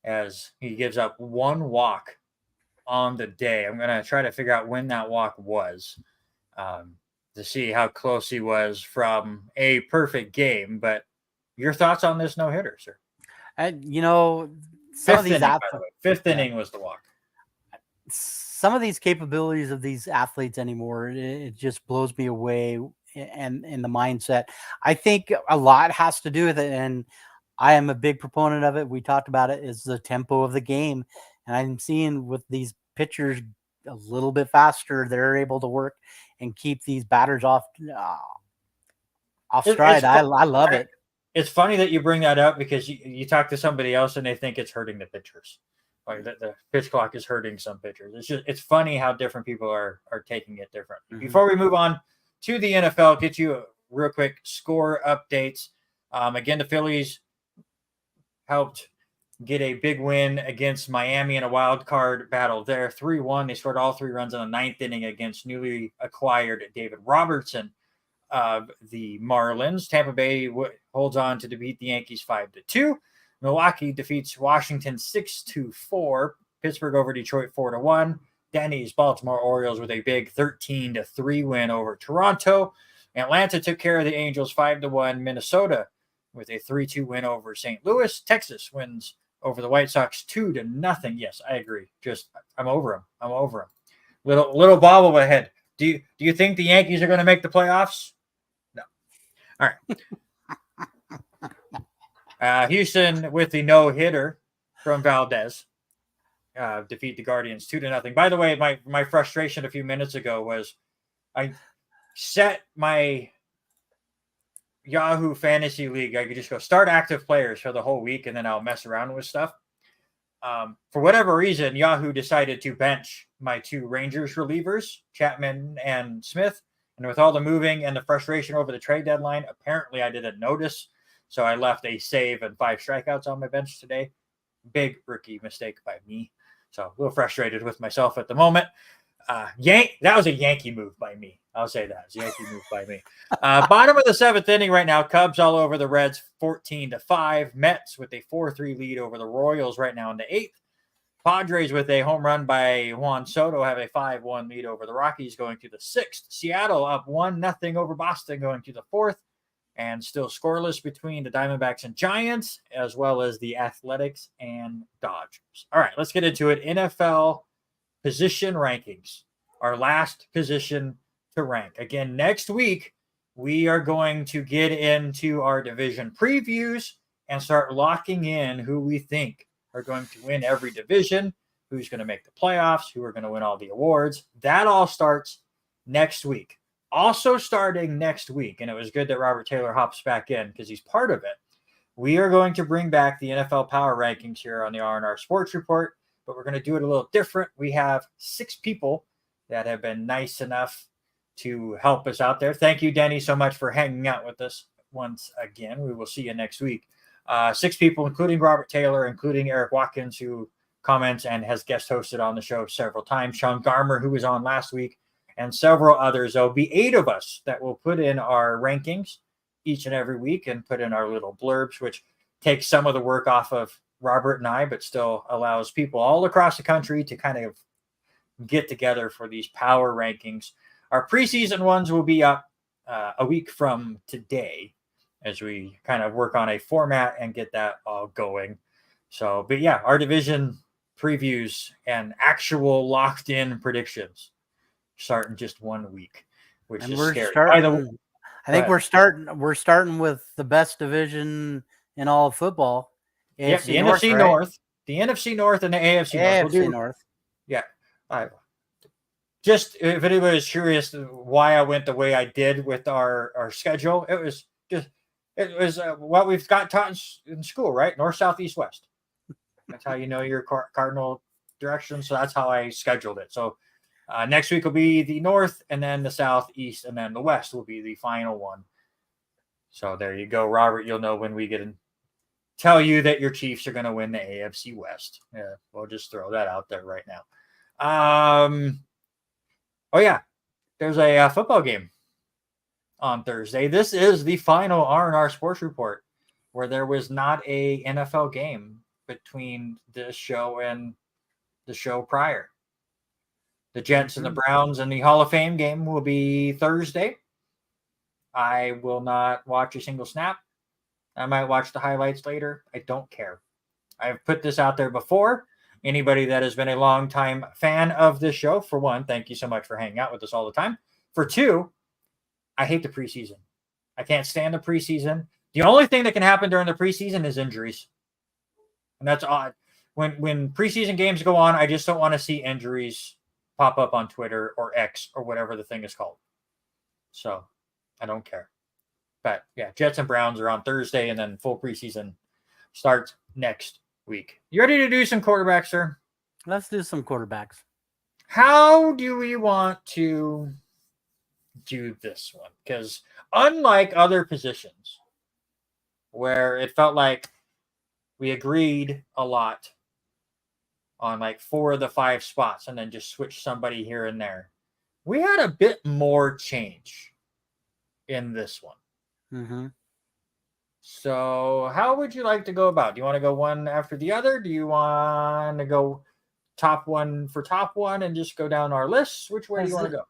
as he gives up 1 walk on the day. I'm going to try to figure out when that walk was to see how close he was from a perfect game. But your thoughts on this no-hitter, sir? Some of these fifth inning was the walk. Some of these capabilities of these athletes anymore, it just blows me away. And the mindset, I think a lot has to do with it, and I am a big proponent of it. We talked about it, is the tempo of the game, and I'm seeing with these pitchers a little bit faster, they're able to work and keep these batters off stride. I love it. It's funny that you bring that up, because you talk to somebody else and they think it's hurting the pitchers. Like the pitch clock is hurting some pitchers. It's funny how different people are taking it differently. Mm-hmm. Before we move on to the NFL, get you a real quick score updates. Again, the Phillies helped get a big win against Miami in a wild card battle there. 3-1. They scored all 3 runs in the 9th inning against newly acquired David Robertson of the Marlins. Tampa Bay holds on to defeat the Yankees 5-2. Milwaukee defeats Washington 6-4. Pittsburgh over Detroit 4-1. Denny's Baltimore Orioles with a big 13-3 win over Toronto. Atlanta took care of the Angels 5-1. Minnesota with a 3-2 win over St. Louis. Texas wins over the White Sox 2-0. Yes, I agree. I'm over them. Little bobble ahead. Do you think the Yankees are going to make the playoffs? No. All right. Houston with the no-hitter from Valdez. Defeat the Guardians 2-0. By the way, my frustration a few minutes ago was I set my Yahoo Fantasy League. I could just go start active players for the whole week, and then I'll mess around with stuff. For whatever reason, Yahoo decided to bench my 2 Rangers relievers, Chapman and Smith. And with all the moving and the frustration over the trade deadline, apparently I didn't notice. So I left a save and 5 strikeouts on my bench today. Big rookie mistake by me. So a little frustrated with myself at the moment. That was a Yankee move by me. I'll say that. It's a Yankee move by me. Bottom of the 7th inning right now. Cubs all over the Reds 14-5. Mets with a 4-3 lead over the Royals right now in the 8th. Padres with a home run by Juan Soto have a 5-1 lead over the Rockies going to the 6th. Seattle up 1-0 over Boston going to the 4th. And still scoreless between the Diamondbacks and Giants, as well as the Athletics and Dodgers. All right, let's get into it. NFL position rankings. Our last position to rank. Again, next week, we are going to get into our division previews and start locking in who we think are going to win every division, who's going to make the playoffs, who are going to win all the awards. That all starts next week. Also starting next week, and it was good that Robert Taylor hops back in because he's part of it, we are going to bring back the NFL Power Rankings here on the R&R Sports Report, but we're going to do it a little different. We have 6 people that have been nice enough to help us out there. Thank you, Denny, so much for hanging out with us once again. We will see you next week. 6 people, including Robert Taylor, including Eric Watkins, who comments and has guest hosted on the show several times, Sean Garmer, who was on last week, and several others. There'll be 8 of us that will put in our rankings each and every week and put in our little blurbs, which takes some of the work off of Robert and I, but still allows people all across the country to kind of get together for these power rankings. Our preseason ones will be up a week from today as we kind of work on a format and get that all going. So, but yeah, our division previews and actual locked in predictions start in just 1 week, which is scary. I think we're starting with the best division in all of football. Yeah, the NFC North, the NFC North, and the AFC North. Yeah. Just if anybody's curious why I went the way I did with our schedule, it was what we've got taught in school, right? North, south, east, west. That's how you know your cardinal direction. So that's how I scheduled it. So next week will be the North, and then the South, East, and then the West will be the final one. So there you go, Robert. You'll know when we get in. Tell you that your Chiefs are going to win the AFC West. Yeah, we'll just throw that out there right now. Oh yeah, there's a football game on Thursday. This is the final R&R Sports Report, where there was not a NFL game between this show and the show prior. The Jets and the Browns and the Hall of Fame game will be Thursday. I will not watch a single snap. I might watch the highlights later. I don't care. I've put this out there before. Anybody that has been a longtime fan of this show, for one, thank you so much for hanging out with us all the time. For two, I hate the preseason. I can't stand the preseason. The only thing that can happen during the preseason is injuries. And that's odd. When preseason games go on, I just don't want to see injuries pop up on Twitter or X or whatever the thing is called. So I don't care. But yeah, Jets and Browns are on Thursday, and then full preseason starts next week. You ready to do some quarterbacks, sir? Let's do some quarterbacks. How do we want to do this one? Because unlike other positions where it felt like we agreed a lot on like 4 of the 5 spots and then just switch somebody here and there, we had a bit more change in this one. Mm-hmm. So how would you like to go about? Do you want to go one after the other? Do you want to go top one for top one and just go down our lists? Which way do you want to go?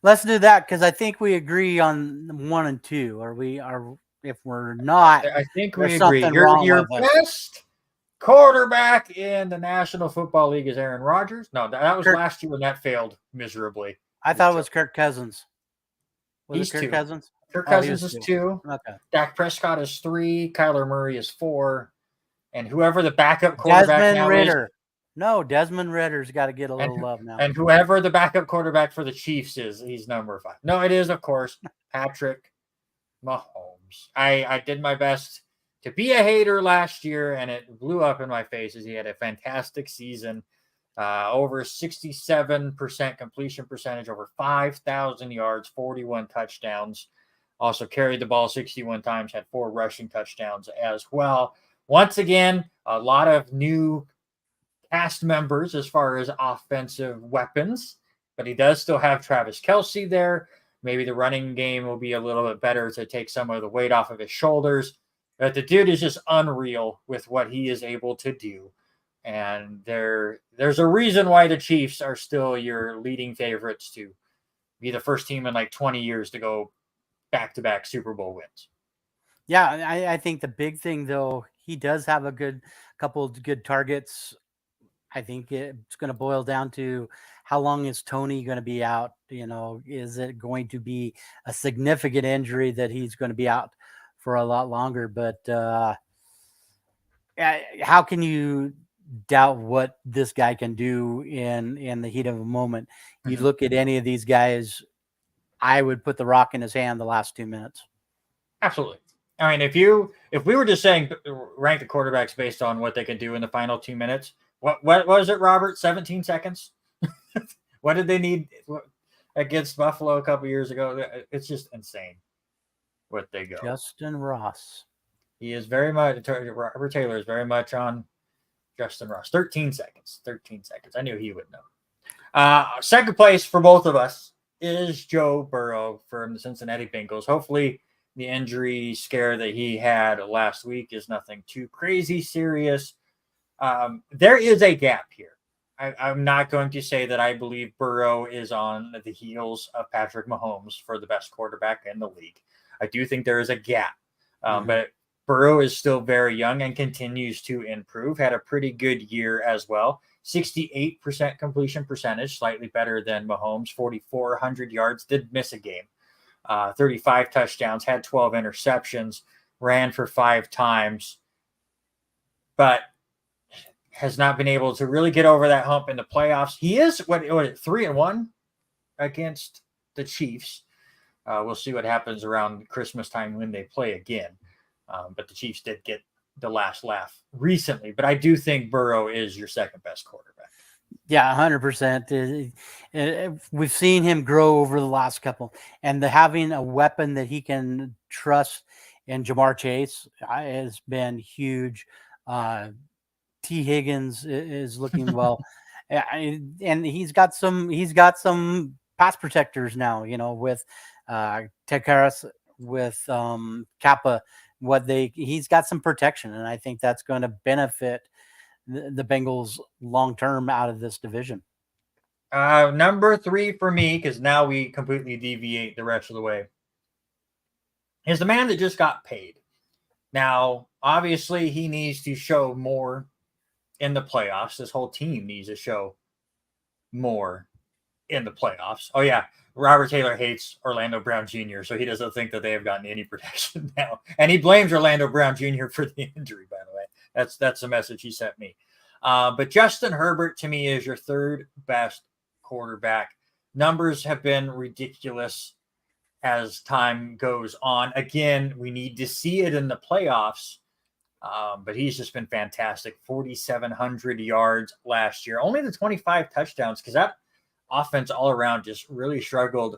Let's do that, because I think we agree on 1 and 2. Or we are, if we're not, I think we agree. Your best quarterback in the National Football League is Aaron Rodgers. No, that was last year when that failed miserably. I thought it was Kirk Cousins. He's Kirk 2. Cousins? Kirk Cousins is 2. Okay. Dak Prescott is 3. Kyler Murray is 4. And whoever the backup quarterback Desmond Ridder. No, Desmond Ritter's got to get a little love now. And whoever the backup quarterback for the Chiefs is, he's number 5. No, it is, of course, Patrick Mahomes. I did my best to be a hater last year, and it blew up in my face as he had a fantastic season. Over 67% completion percentage, over 5,000 yards, 41 touchdowns. Also carried the ball 61 times, had 4 rushing touchdowns as well. Once again, a lot of new cast members as far as offensive weapons but he does still have Travis Kelce there. Maybe the running game will be a little bit better to take some of the weight off of his shoulders. But the dude is just unreal with what he is able to do. And there's a reason why the Chiefs are still your leading favorites to be the first team in like 20 years to go back-to-back Super Bowl wins. Yeah, I think the big thing, though, he does have a couple of good targets. I think it's going to boil down to how long is Tony going to be out? Is it going to be a significant injury that he's going to be out for a lot longer? But how can you doubt what this guy can do in the heat of a moment? You look at any of these guys, I would put the rock in his hand the last 2 minutes. Absolutely. I mean, if we were just saying rank the quarterbacks based on what they can do in the final 2 minutes, what was it, Robert? 17 seconds? What did they need against Buffalo a couple years ago? It's just insane what they go. Justin Ross. He is very much, Robert Taylor is very much on Justin Ross. 13 seconds. 13 seconds. I knew he would know. Second place for both of us is Joe Burrow from the Cincinnati Bengals. Hopefully the injury scare that he had last week is nothing too crazy serious. There is a gap here. I'm not going to say that I believe Burrow is on the heels of Patrick Mahomes for the best quarterback in the league. I do think there is a gap, but Burrow is still very young and continues to improve. Had a pretty good year as well. 68% completion percentage, slightly better than Mahomes. 4,400 yards, did miss a game. 35 touchdowns, had 12 interceptions, ran for 5 times, but has not been able to really get over that hump in the playoffs. He is 3-1 against the Chiefs. We'll see what happens around Christmas time when they play again. But the Chiefs did get the last laugh recently. But I do think Burrow is your second best quarterback. Yeah, 100%. We've seen him grow over the last couple, and having a weapon that he can trust in Jamar Chase has been huge. T. Higgins is looking well, and he's got some pass protectors now. With Ted Karras, with Kappa, he's got some protection, and I think that's going to benefit the Bengals long term out of this division. Number 3 for me, because now we completely deviate the rest of the way, is the man that just got paid. Now, obviously, he needs to show more in the playoffs. This whole team needs to show more in the playoffs. Oh, yeah. Robert Taylor hates Orlando Brown Jr., so he doesn't think that they have gotten any protection now. And he blames Orlando Brown Jr. for the injury, by the way. That's the message he sent me. But Justin Herbert, to me, is your third best quarterback. Numbers have been ridiculous as time goes on. Again, we need to see it in the playoffs. But he's just been fantastic. 4,700 yards last year. Only the 25 touchdowns, because that offense all around just really struggled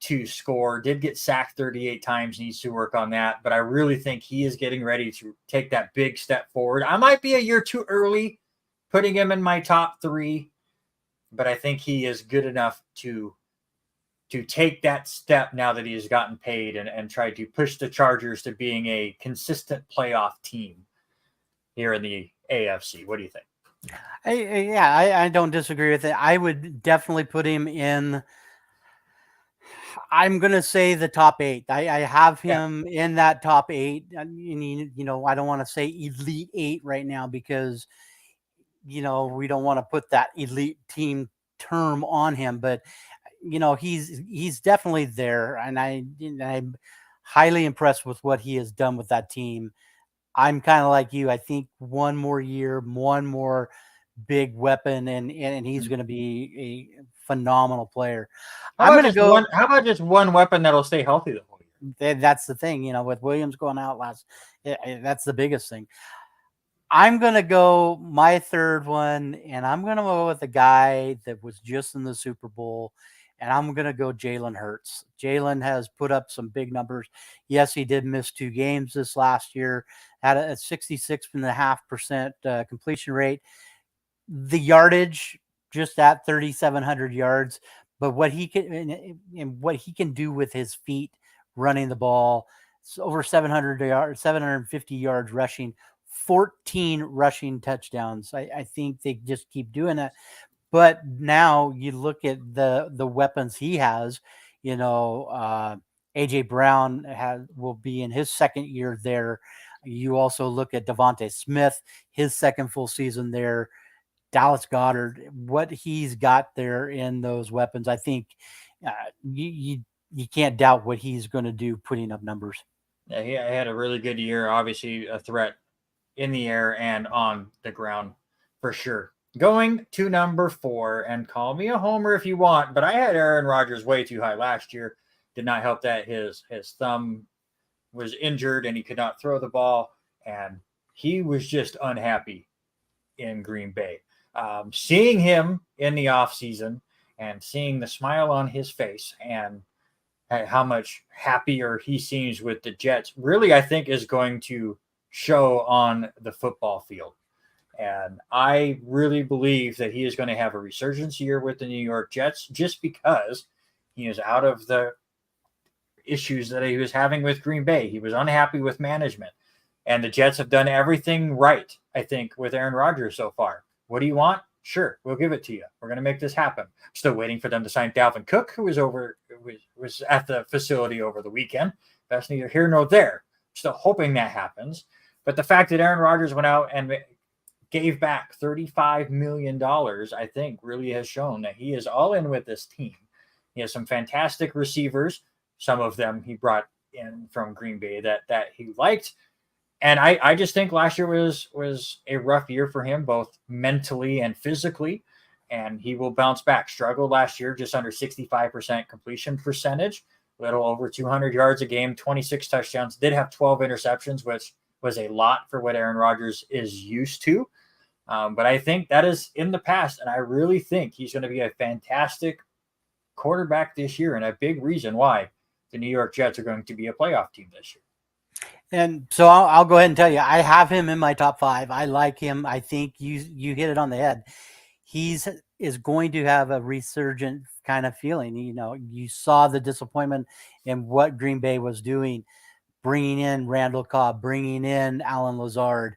to score. Did get sacked 38 times, needs to work on that. But I really think he is getting ready to take that big step forward. I might be a year too early putting him in my top 3, but I think he is good enough to take that step now that he has gotten paid and try to push the Chargers to being a consistent playoff team here in the AFC. What do you think? I don't disagree with it. I would definitely put him in. I'm going to say the top 8. I have him in that top 8. I don't want to say elite 8 right now because, we don't want to put that elite team term on him, but he's definitely there. And I'm highly impressed with what he has done with that team. I'm kind of like you. I think one more year, one more big weapon, and he's going to be a phenomenal player. How about just one weapon that'll stay healthy the whole year? That's the thing, with Williams going out that's the biggest thing. I'm going to go my third one, and I'm going to go with the guy that was just in the Super Bowl, and I'm going to go Jalen Hurts. Jalen has put up some big numbers. Yes, he did miss 2 games this last year, had a 66.5% completion rate. The yardage, just at 3,700 yards, but what he can and what he can do with his feet running the ball, it's over 700 yards, 750 yards rushing, 14 rushing touchdowns. I think they just keep doing that. But now you look at the weapons he has, AJ Brown will be in his second year there. You also look at Devontae Smith, his second full season there. Dallas Goedert, what he's got there in those weapons, I think uh, you can't doubt what he's going to do, putting up numbers. Yeah, he had a really good year. Obviously, a threat in the air and on the ground for sure. Going to number 4, and call me a homer if you want, but I had Aaron Rodgers way too high last year. Did not help that his thumb was injured and he could not throw the ball, and he was just unhappy in Green Bay. Seeing him in the offseason and seeing the smile on his face and how much happier he seems with the Jets really, I think, is going to show on the football field. And I really believe that he is going to have a resurgence year with the New York Jets just because he is out of the issues that he was having with Green Bay. He was unhappy with management. And the Jets have done everything right, I think, with Aaron Rodgers so far. What do you want? Sure, we'll give it to you. We're going to make this happen. Still waiting for them to sign Dalvin Cook, who was at the facility over the weekend. That's neither here nor there. Still hoping that happens. But the fact that Aaron Rodgers went out and gave back $35 million, I think, really has shown that he is all in with this team. He has some fantastic receivers. Some of them he brought in from Green Bay that he liked. And I just think last year was a rough year for him, both mentally and physically. And he will bounce back. Struggled last year, just under 65% completion percentage, little over 200 yards a game, 26 touchdowns. Did have 12 interceptions, which was a lot for what Aaron Rodgers is used to. But I think that is in the past. And I really think he's going to be a fantastic quarterback this year, and a big reason why the New York Jets are going to be a playoff team this year. And so I'll go ahead and tell you, I have him in my top 5. I like him. I think you hit it on the head. He's is going to have a resurgent kind of feeling. You saw the disappointment in what Green Bay was doing, bringing in Randall Cobb, bringing in Alan Lazard,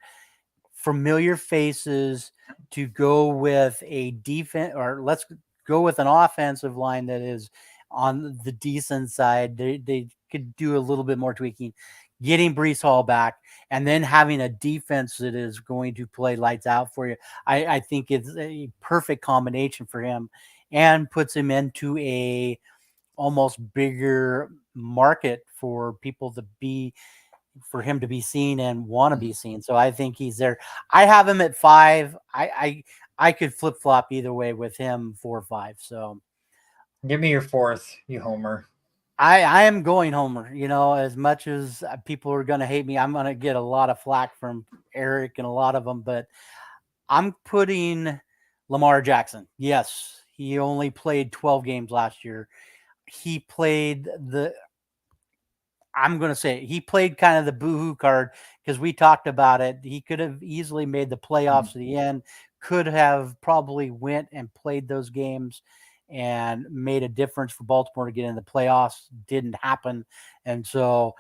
familiar faces to go with a defense, or let's go with an offensive line that is on the decent side. They could do a little bit more tweaking, getting Breece Hall back, and then having a defense that is going to play lights out for you. I think it's a perfect combination for him, and puts him into a almost bigger market for people to be, for him to be seen and want to be seen. So I think he's there. I have him at 5. I could flip flop either way with him, 4 or 5. So give me your 4th, you homer. I am going homer. As much as people are going to hate me, I'm going to get a lot of flack from Eric and a lot of them, but I'm putting Lamar Jackson. Yes, he only played 12 games last year. He played I'm going to say he played kind of the boohoo card, because we talked about it. He could have easily made the playoffs to the end, could have probably went and played those games and made a difference for Baltimore to get in the playoffs. Didn't happen. And so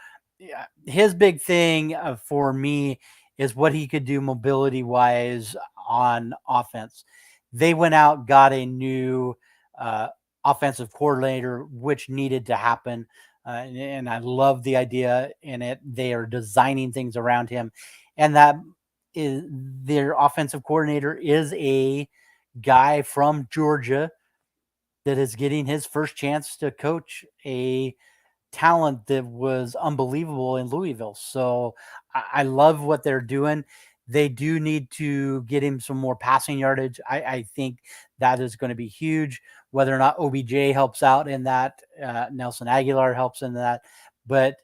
his big thing for me is what he could do mobility wise on offense. They went out, got a new offensive coordinator, which needed to happen. And I love the idea in it. They are designing things around him, and that is their offensive coordinator is a guy from Georgia that is getting his first chance to coach a talent that was unbelievable in Louisville. So I love what they're doing. They do need to get him some more passing yardage. I think that is going to be huge. Whether or not OBJ helps out in that, Nelson Aguilar helps in that. But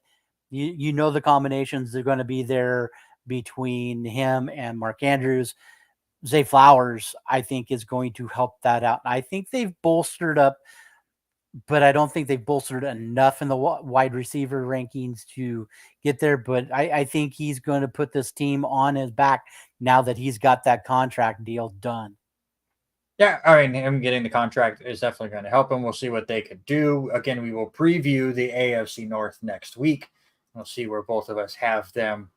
the combinations are going to be there between him and Mark Andrews. Zay Flowers, I think, is going to help that out. I think they've bolstered up, but I don't think they've bolstered enough in the wide receiver rankings to get there. But I think he's going to put this team on his back now that he's got that contract deal done. Yeah, I mean, him getting the contract is definitely going to help him. We'll see what they could do. Again, we will preview the AFC North next week. We'll see where both of us have them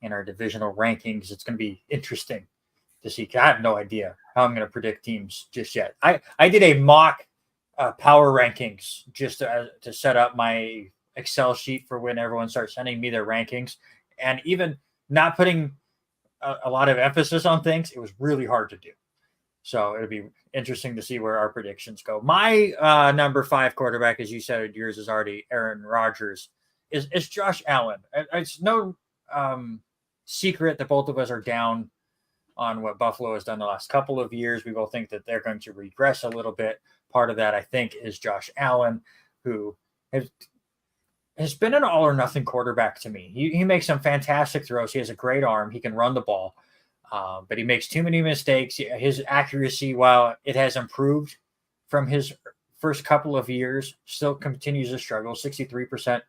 in our divisional rankings. It's going to be interesting to see. I have no idea how I'm going to predict teams just yet. I did a mock power rankings just to set up my Excel sheet for when everyone starts sending me their rankings, and even not putting a lot of emphasis on things, it was really hard to do. So it'll be interesting to see where our predictions go. My number 5 quarterback, as you said, yours is already Aaron Rodgers, is Josh Allen. It's no secret that both of us are down on what Buffalo has done the last couple of years. We both think that they're going to regress a little bit. Part of that, I think, is Josh Allen, who has been an all or nothing quarterback to me. He makes some fantastic throws. He has a great arm. He can run the ball. But he makes too many mistakes. His accuracy, while it has improved from his first couple of years, still continues to struggle. 63%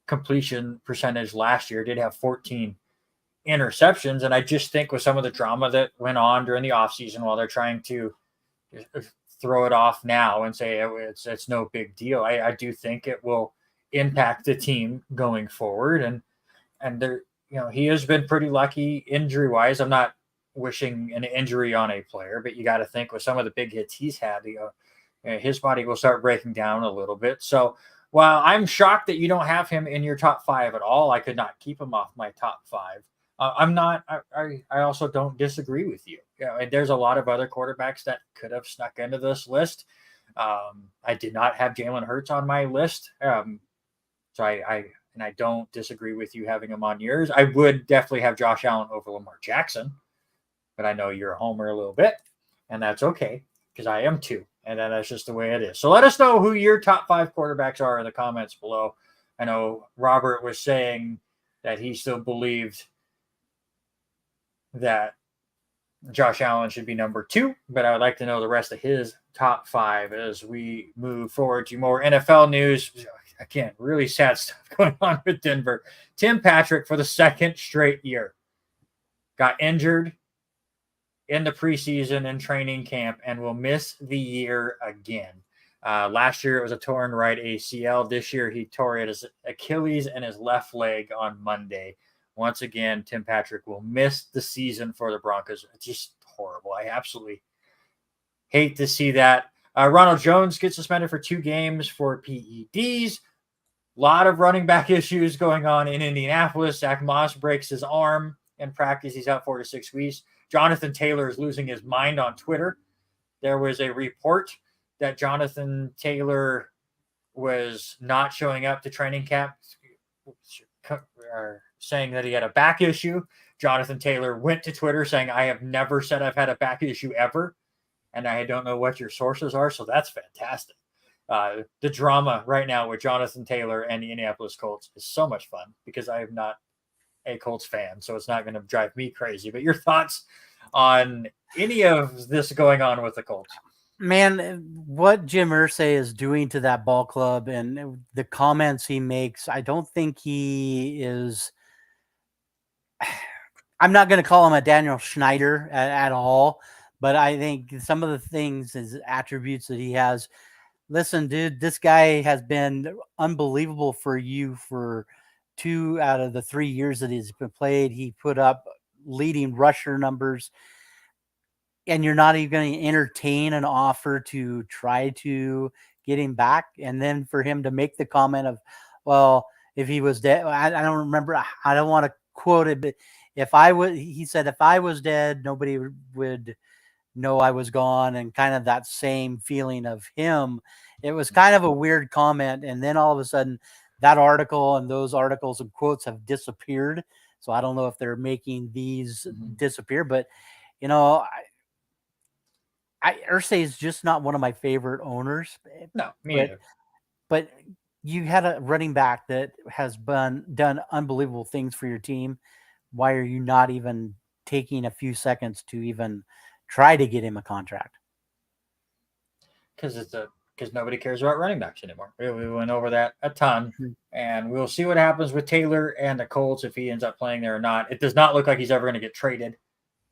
completion percentage last year, did have 14 interceptions. And I just think with some of the drama that went on during the offseason while they're trying to throw it off now and say it's no big deal, I do think it will impact the team going forward. And there, he has been pretty lucky injury-wise. I'm not wishing an injury on a player, but you got to think with some of the big hits he's had, his body will start breaking down a little bit. So while I'm shocked that you don't have him in your top 5 at all, I could not keep him off my top 5. I'm not. I also don't disagree with you. There's a lot of other quarterbacks that could have snuck into this list. I did not have Jalen Hurts on my list, so I don't disagree with you having him on yours. I would definitely have Josh Allen over Lamar Jackson, but I know you're a homer a little bit, and that's okay because I am too, and that's just the way it is. So let us know who your top 5 quarterbacks are in the comments below. I know Robert was saying that he still believed that Josh Allen should be number 2, but I would like to know the rest of his top 5 as we move forward to more NFL news. Again, really sad stuff going on with Denver. Tim Patrick, for the 2nd straight year, got injured in the preseason and training camp and will miss the year again. Last year, it was a torn right ACL. This year, he tore his Achilles and his left leg on Monday. Once again, Tim Patrick will miss the season for the Broncos. It's just horrible. I absolutely hate to see that. Ronald Jones gets suspended for 2 games for PEDs. A lot of running back issues going on in Indianapolis. Zach Moss breaks his arm in practice. He's out 4 to 6 weeks. Jonathan Taylor is losing his mind on Twitter. There was a report that Jonathan Taylor was not showing up to training camp, saying that he had a back issue. Jonathan Taylor went to Twitter saying, I have never said I've had a back issue ever, and I don't know what your sources are, so that's fantastic. The drama right now with Jonathan Taylor and the Indianapolis Colts is so much fun because I am not a Colts fan, so it's not going to drive me crazy. But your thoughts on any of this going on with the Colts? Man, what Jim Irsay is doing to that ball club and the comments he makes, I don't think he is. I'm not going to call him a Daniel Schneider at all, but I think some of the things, his attributes that he has. Listen, dude, this guy has been unbelievable for you for 2 out of the 3 years that he's been played. He put up leading rusher numbers, and you're not even going to entertain an offer to try to get him back. And then for him to make the comment of, well, if he was dead, I don't remember. I don't want to quote it, but he said, if I was dead, nobody would know I was gone, and kind of that same feeling of him. It was kind of a weird comment. And then all of a sudden that article and those articles and quotes have disappeared. So I don't know if they're making these disappear, but Irsay is just not one of my favorite owners. No, me either. But you had a running back that has done unbelievable things for your team. Why are you not even taking a few seconds to even try to get him a contract? Because nobody cares about running backs anymore. We went over that a ton, and we'll see what happens with Taylor and the Colts if he ends up playing there or not. It does not look like he's ever going to get traded,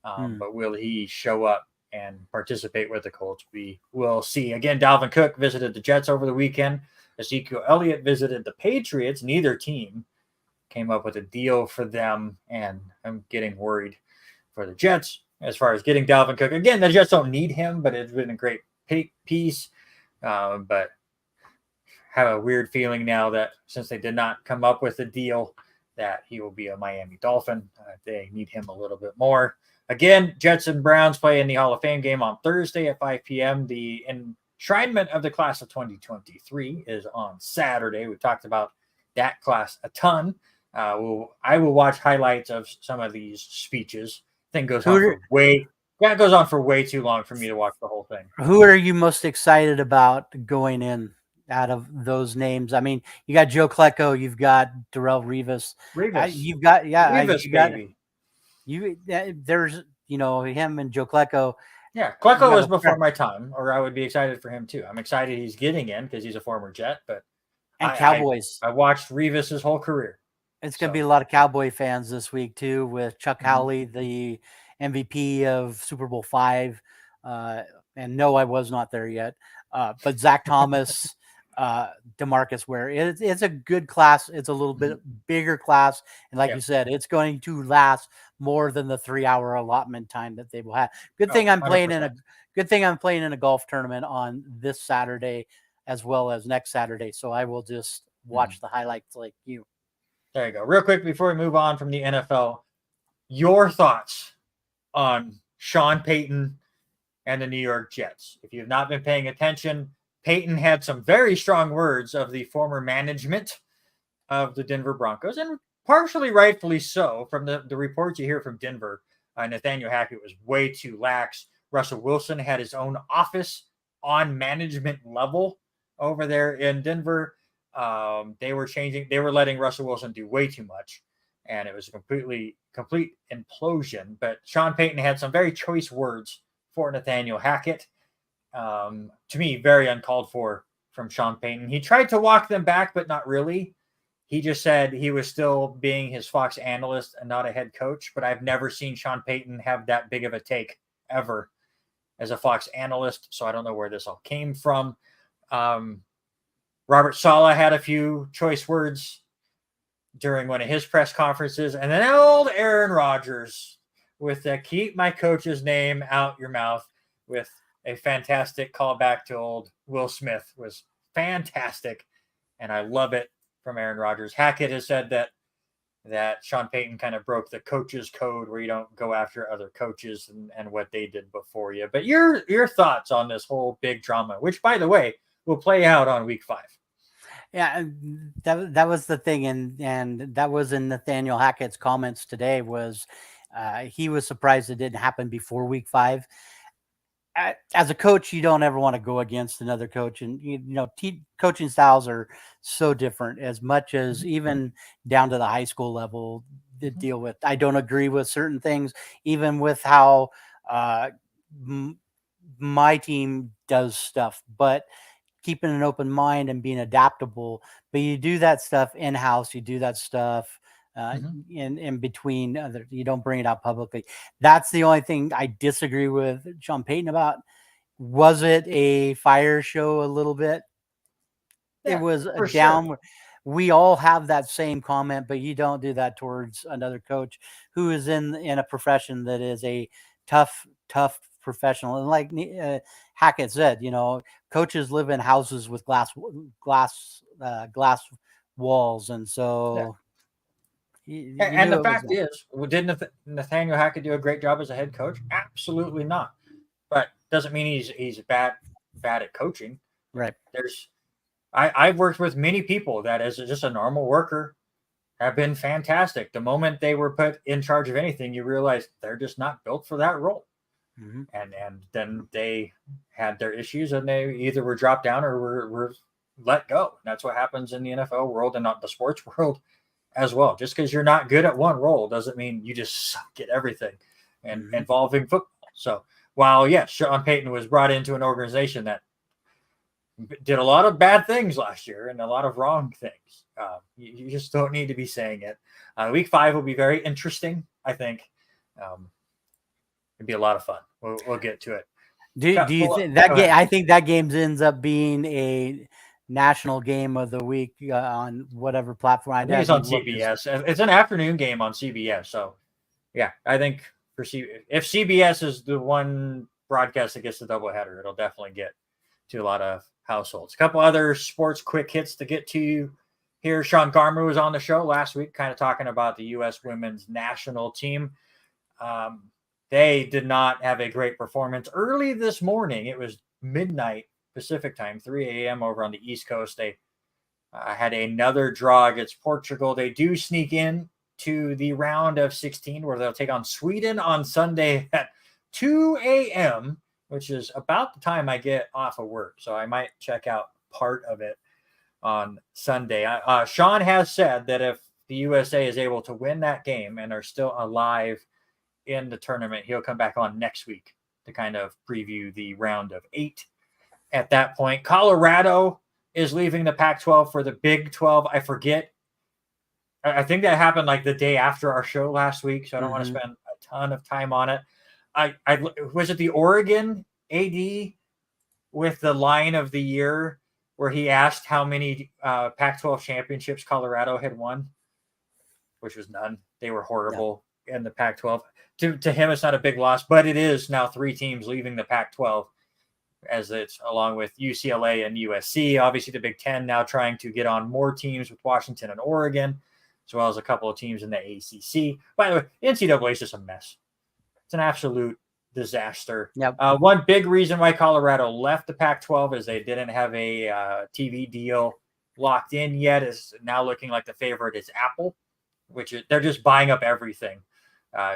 but will he show up and participate with the Colts. We will see. Again, Dalvin Cook visited the Jets over the weekend. Ezekiel Elliott visited the Patriots. Neither team came up with a deal for them, and I'm getting worried for the Jets as far as getting Dalvin Cook. Again, the Jets don't need him, but it's been a great piece. But have a weird feeling now that since they did not come up with a deal, that he will be a Miami Dolphin. They need him a little bit more. Again, Jets and Browns play in the Hall of Fame game on Thursday at 5 p.m. The enshrinement of the class of 2023 is on Saturday. We talked about that class a ton. I will watch highlights of some of these speeches. Thing goes on for way too long for me to watch the whole thing. Who are you most excited about going in out of those names? I mean, you got Joe Klecko, you've got Darrelle Revis. You've got Revis, baby. There's him and Joe Klecko. Yeah, Klecko was before my time, or I would be excited for him too. I'm excited he's getting in because he's a former Jet, but Cowboys. I watched Revis his whole career. It's going to be a lot of Cowboy fans this week too, with Chuck Howley, the MVP of Super Bowl V. And no, I was not there yet. But Zach Thomas, DeMarcus Ware. It's a good class. It's a little bit bigger class. And like you said, it's going to last more than the 3-hour allotment time that they will have. Good thing I'm playing in a golf tournament on this Saturday as well as next Saturday. So I will just watch the highlights like you. There you go. Real quick before we move on from the NFL, your thoughts on Sean Payton and the New York Jets. If you've not been paying attention, Payton had some very strong words of the former management of the Denver Broncos, and partially rightfully so. From the reports you hear from Denver, Nathaniel Hackett was way too lax. Russell Wilson had his own office on management level over there in Denver. They were letting Russell Wilson do way too much, and it was a complete implosion. But Sean Payton had some very choice words for Nathaniel Hackett. To me, very uncalled for from Sean Payton. He tried to walk them back, but not really. He just said he was still being his Fox analyst and not a head coach. But I've never seen Sean Payton have that big of a take ever as a Fox analyst, so I don't know where this all came from. Robert Saleh had a few choice words during one of his press conferences. And then old Aaron Rodgers with the keep my coach's name out your mouth, with a fantastic callback to old Will Smith. Was fantastic. And I love it from Aaron Rodgers. Hackett has said that Sean Payton kind of broke the coach's code where you don't go after other coaches and what they did before you. But your thoughts on this whole big drama, which, by the way, will play out on week 5. Yeah, that was the thing, and that was in Nathaniel Hackett's comments today. Was he was surprised it didn't happen before week 5. As a coach, you don't ever want to go against another coach, and coaching styles are so different. As much as even down to the high school level, to deal with. I don't agree with certain things, even with how my team does stuff, but keeping an open mind and being adaptable. But you do that stuff in-house. You do that stuff in between. You don't bring it out publicly. That's the only thing I disagree with Sean Payton about. Was it a fire show a little bit? Yeah, it was a downward. Sure. We all have that same comment, but you don't do that towards another coach who is in a profession that is a tough professional. And like Hackett said, coaches live in houses with glass walls, and so. Yeah. And the fact is, did Nathaniel Hackett do a great job as a head coach? Absolutely not. But doesn't mean he's bad at coaching. Right. I've worked with many people that as just a normal worker have been fantastic. The moment they were put in charge of anything, you realize they're just not built for that role. Mm-hmm. And then they had their issues, and they either were dropped down or were let go. And that's what happens in the NFL world and not the sports world as well. Just because you're not good at one role doesn't mean you just suck at everything and involving football. So while, yes, Sean Payton was brought into an organization that did a lot of bad things last year and a lot of wrong things, you just don't need to be saying it. Week 5 will be very interesting, I think. It'd be a lot of fun. We'll get to it. Do you think that game? I think that game ends up being a national game of the week on whatever platform. I think it's on CBS. It's an afternoon game on CBS. So, yeah, I think if CBS is the one broadcast that gets the doubleheader, it'll definitely get to a lot of households. A couple other sports quick hits to get to here. Sean Garmer was on the show last week, kind of talking about the U.S. women's national team. They did not have a great performance early this morning. It was midnight Pacific time, 3 a.m. over on the East Coast. They had another draw against Portugal. They do sneak in to the round of 16 where they'll take on Sweden on Sunday at 2 a.m., which is about the time I get off of work. So I might check out part of it on Sunday. Sean has said that if the USA is able to win that game and are still alive in the tournament, he'll come back on next week to kind of preview the round of 8. At that point, Colorado is leaving the Pac-12 for the Big 12. I forget. I think that happened like the day after our show last week, so I don't want to spend a ton of time on it. I was it the Oregon AD with the line of the year where he asked how many Pac-12 championships Colorado had won, which was none. They were horrible in the Pac-12. To him, it's not a big loss, but it is now 3 teams leaving the Pac-12, as it's along with UCLA and USC. Obviously, the Big Ten now trying to get on more teams with Washington and Oregon, as well as a couple of teams in the ACC. By the way, the NCAA is just a mess. It's an absolute disaster. Yep. One big reason why Colorado left the Pac-12 is they didn't have a TV deal locked in yet. Is now looking like the favorite is Apple, which they're just buying up everything.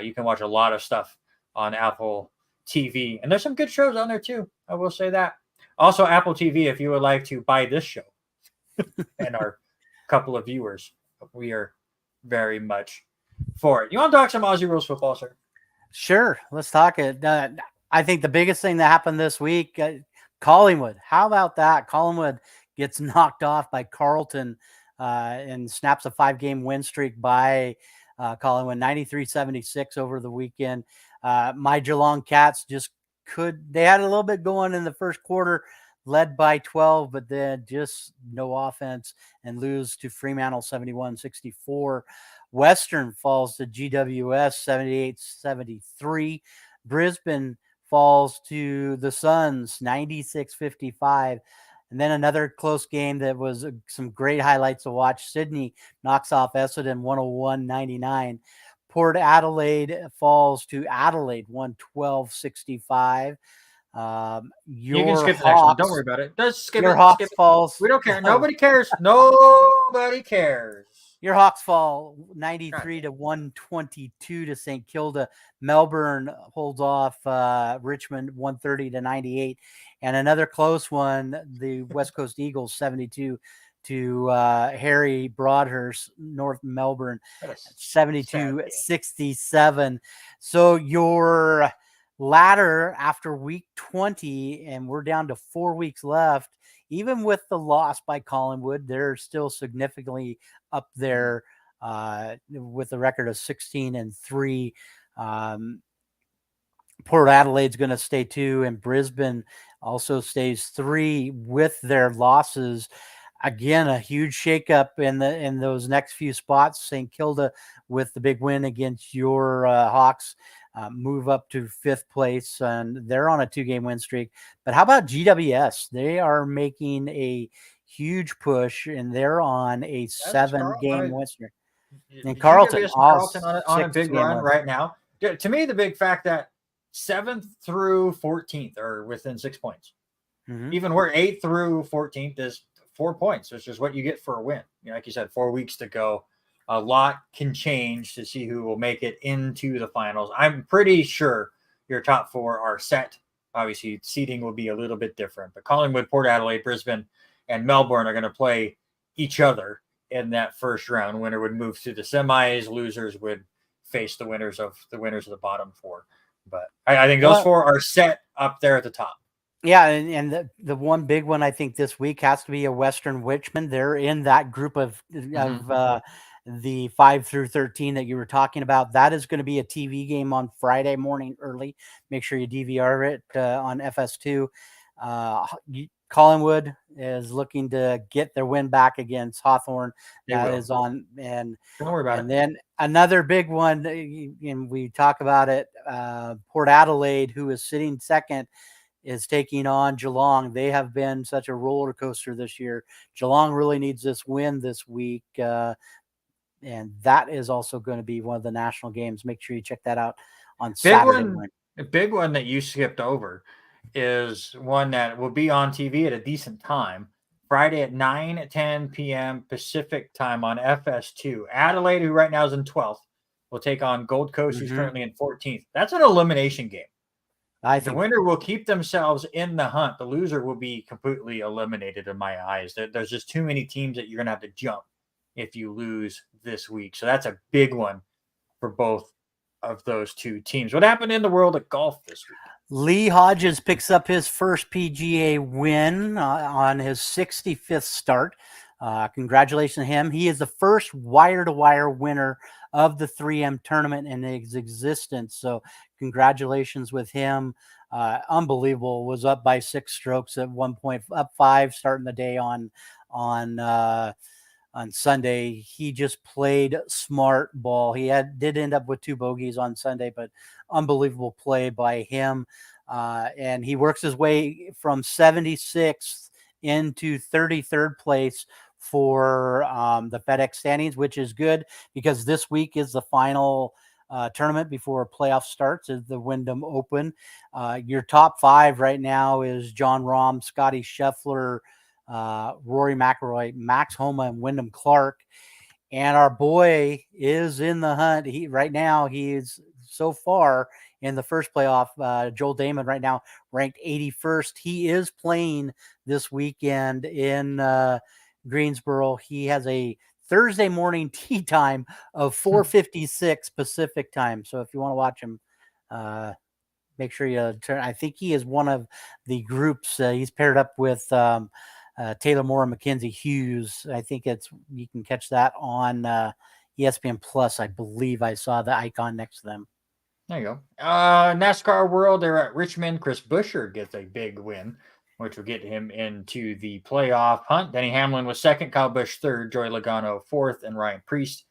You can watch a lot of stuff on Apple TV, and there's some good shows on there too. I will say that. Also, Apple TV, if you would like to buy this show and our couple of viewers, we are very much for it. You want to talk some Aussie Rules football, sir? Sure, let's talk it. I think the biggest thing that happened this week, Collingwood. How about that? Collingwood gets knocked off by Carlton and snaps a 5-game win streak by Collingwood, 93-76 over the weekend. My Geelong Cats they had a little bit going in the first quarter, led by 12, but then just no offense and lose to Fremantle 71-64. Western falls to GWS 78-73. Brisbane falls to the Suns 96-55. And then another close game that was some great highlights to watch. Sydney knocks off Essendon 101-99. Port Adelaide falls to Adelaide 112-65. You can skip the next one. Don't worry about it. Just skip your it. Hawks skip falls. We don't care. Nobody cares. Nobody cares. Your Hawks fall 93-122 to St. Kilda. Melbourne holds off Richmond 130-98. And another close one, the West Coast Eagles 72 to Harry Broadhurst, North Melbourne, 72-67. So your ladder after week 20, and we're down to 4 weeks left, even with the loss by Collingwood, they're still significantly up there with a record of 16-3. Port Adelaide's going to stay 2, and Brisbane also stays 3 with their losses. Again, a huge shakeup in those next few spots. St. Kilda with the big win against your Hawks move up to 5th place, and they're on a 2-game win streak. But how about GWS? They are making a huge push, and they're on a 7-game win streak. And Carlton on a big run right now. To me, the big fact that 7th through 14th are within 6 points. Mm-hmm. Even where 8th through 14th is 4 points, which is what you get for a win. Like you said, 4 weeks to go. A lot can change to see who will make it into the finals. I'm pretty sure your top 4 are set. Obviously, seeding will be a little bit different. But Collingwood, Port Adelaide, Brisbane, and Melbourne are going to play each other in that first round. Winner would move to the semis. Losers would face the winners of the bottom 4. But I think those 4 are set up there at the top. Yeah, and the one big one I think this week has to be a Western Richmond. They're in that group of the 5 through 13 that you were talking about. That is going to be a TV game on Friday morning early. Make sure you DVR it on FS2. Collingwood is looking to get their win back against Hawthorn. That is on, and don't worry about it. And then another big one, and we talk about it. Port Adelaide, who is sitting second, is taking on Geelong. They have been such a roller coaster this year. Geelong really needs this win this week, and that is also going to be one of the national games. Make sure you check that out on Saturday morning. A big one that you skipped over is one that will be on TV at a decent time. Friday at 9:10 p.m. Pacific time on FS2. Adelaide, who right now is in 12th, will take on Gold Coast, who's currently in 14th. That's an elimination game. I think the winner will keep themselves in the hunt. The loser will be completely eliminated in my eyes. There's just too many teams that you're going to have to jump if you lose this week. So that's a big one for both of those two teams. What happened in the world of golf this week? Lee Hodges picks up his first PGA win on his 65th start. Congratulations to him. He is the first wire-to-wire winner of the 3M tournament in its existence. So congratulations with him. Unbelievable. Was up by 6 strokes at one point, up 5 starting the day on Sunday. He just played smart ball. He did end up with 2 bogeys on Sunday, but unbelievable play by him. And he works his way from 76th into 33rd place for the FedEx standings, which is good because this week is the final tournament before playoff starts, is the Wyndham Open. Your top 5 right now is John Rahm, Scotty Scheffler, Rory McIlroy, Max Homa, and Wyndham Clark. And our boy is in the hunt. Right now, he is so far in the first playoff. Joel Damon right now ranked 81st. He is playing this weekend in Greensboro. He has a Thursday morning tee time of 4:56 Pacific time. So if you want to watch him, make sure you turn. I think he is one of the groups. He's paired up with Taylor Moore and Mackenzie Hughes. I think you can catch that on ESPN Plus. I believe I saw the icon next to them. There you go. NASCAR World, they're at Richmond. Chris Buescher gets a big win, which will get him into the playoff hunt. Denny Hamlin was second, Kyle Busch third, Joey Logano fourth, and Ryan Preece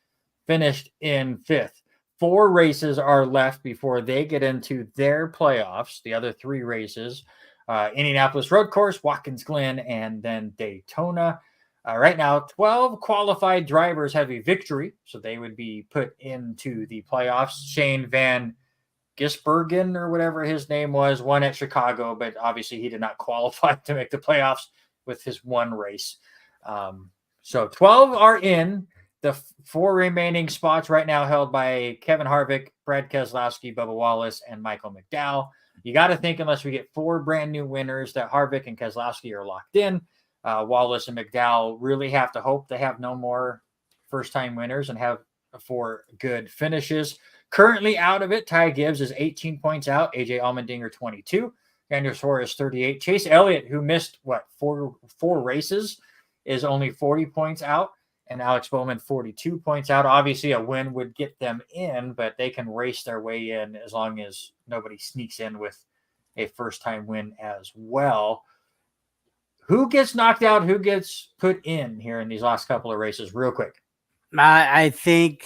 finished in fifth. 4 races are left before they get into their playoffs. The other 3 races, Indianapolis Road Course, Watkins Glen, and then Daytona. Right now, 12 qualified drivers have a victory, so they would be put into the playoffs. Shane Van Gisbergen, or whatever his name was, won at Chicago, but obviously he did not qualify to make the playoffs with his 1 race. So 12 are in. The 4 remaining spots right now held by Kevin Harvick, Brad Keselowski, Bubba Wallace, and Michael McDowell. You got to think, unless we get 4 brand new winners, that Harvick and Keselowski are locked in. Wallace and McDowell really have to hope they have no more first-time winners and have 4 good finishes. Currently out of it, Ty Gibbs is 18 points out. AJ Allmendinger 22. Daniel Suarez 38. Chase Elliott, who missed, 4 races, is only 40 points out. And Alex Bowman 42 points out. Obviously, a win would get them in, but they can race their way in as long as nobody sneaks in with a first-time win as well. Who gets knocked out? Who gets put in here in these last couple of races? Real quick. I think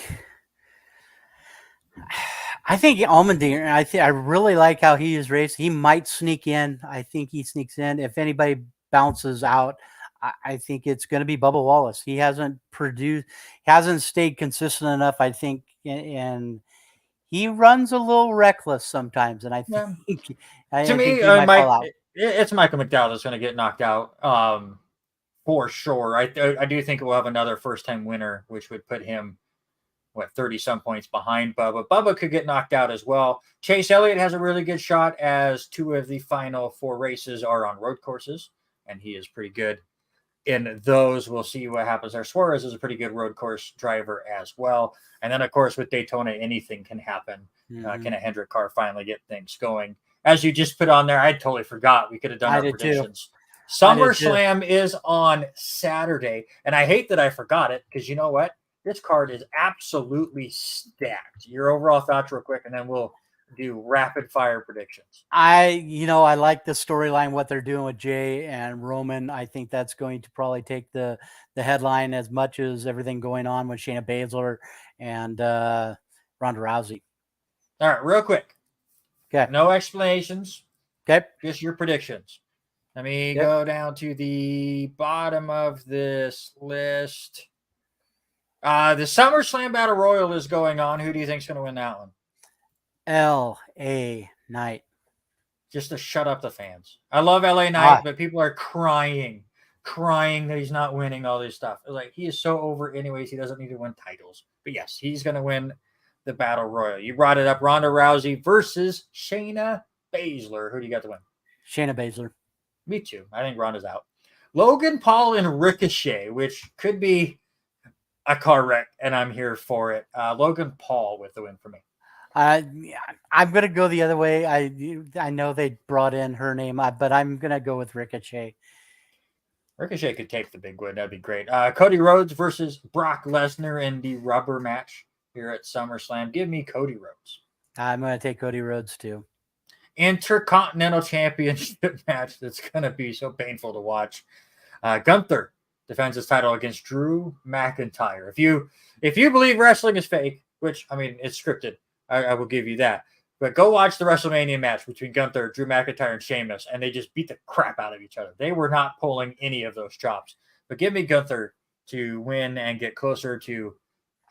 Allmendinger. I really like how he is raced. He might sneak in. I think he sneaks in. If anybody bounces out, I think it's going to be Bubba Wallace. He hasn't stayed consistent enough, I think, and he runs a little reckless sometimes. And I think, Mike, it's Michael McDowell that's going to get knocked out for sure. I do think we'll have another first-time winner, which would put him 30-some points behind Bubba. Bubba could get knocked out as well. Chase Elliott has a really good shot, as 2 of the final 4 races are on road courses, and he is pretty good in those. We'll see what happens there. Suarez is a pretty good road course driver as well. And then, of course, with Daytona, anything can happen. Can a Hendrick car finally get things going? As you just put on there, I totally forgot. We could have done our predictions. SummerSlam is on Saturday, and I hate that I forgot it, because you know what? This card is absolutely stacked. Your overall thoughts real quick, and then we'll do rapid fire predictions. I like the storyline, what they're doing with Jay and Roman. I think that's going to probably take the headline as much as everything going on with Shayna Baszler and Ronda Rousey. All right, real quick. Okay. No explanations. Okay. Just your predictions. Let me go down to the bottom of this list. The SummerSlam Battle Royal is going on. Who do you think is going to win that one? L.A. Knight. Just to shut up the fans. I love LA Knight, but people are crying that he's not winning all this stuff. Like, he is so over anyways. He doesn't need to win titles. But yes, he's going to win the Battle Royal. You brought it up. Ronda Rousey versus Shayna Baszler. Who do you got to win? Shayna Baszler. Me too. I think Ronda's out. Logan Paul and Ricochet, which could be a car wreck, and I'm here for it. Logan Paul with the win for me. I'm going to go the other way. I know they brought in her name, but I'm going to go with Ricochet. Ricochet could take the big win. That'd be great. Cody Rhodes versus Brock Lesnar in the rubber match here at SummerSlam. Give me Cody Rhodes. I'm going to take Cody Rhodes too. Intercontinental Championship match that's going to be so painful to watch. Gunther defends his title against Drew McIntyre. If you believe wrestling is fake, which, I mean, it's scripted, I will give you that. But go watch the WrestleMania match between Gunther, Drew McIntyre, and Sheamus, and they just beat the crap out of each other. They were not pulling any of those chops. But give me Gunther to win and get closer to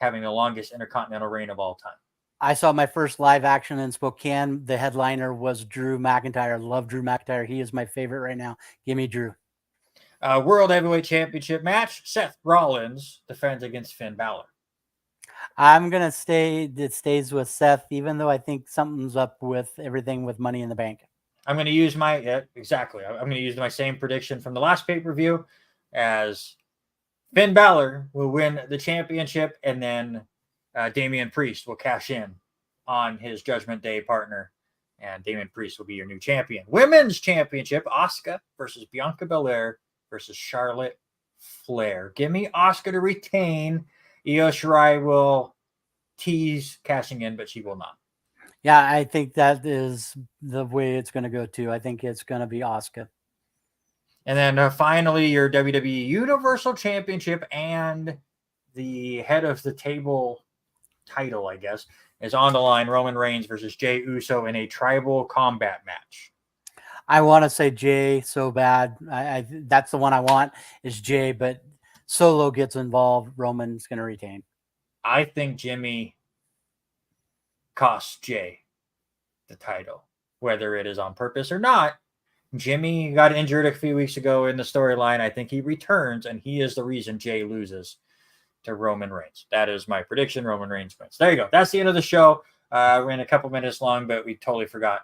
having the longest Intercontinental reign of all time. I saw my first live action in Spokane. The headliner was Drew McIntyre. Love Drew McIntyre. He is my favorite right now. Give me Drew. World Heavyweight Championship match. Seth Rollins defends against Finn Balor. I'm going to stay. It stays with Seth, even though I think something's up with everything with Money in the Bank. I'm going to use I'm going to use my same prediction from the last pay-per-view, as Finn Balor will win the championship, and then Damian Priest will cash in on his Judgment Day partner, and Damian Priest will be your new champion. Women's Championship, Asuka versus Bianca Belair versus Charlotte Flair. Give me Asuka to retain. Io Shirai will tease cashing in, but she will not. Yeah, I think that is the way it's going to go too. I think it's going to be Asuka. And then finally, your WWE Universal Championship and the head of the table title, I guess, is on the line. Roman Reigns versus Jey Uso in a tribal combat match. I want to say Jey so bad. I that's the one I want is Jey, but Solo gets involved. Roman's going to retain. I think Jimmy costs Jey the title, whether it is on purpose or not. Jimmy got injured a few weeks ago in the storyline. I think he returns, and he is the reason Jey loses to Roman Reigns. That is my prediction. Roman Reigns wins. There you go. That's the end of the show. Ran a couple minutes long, but we totally forgot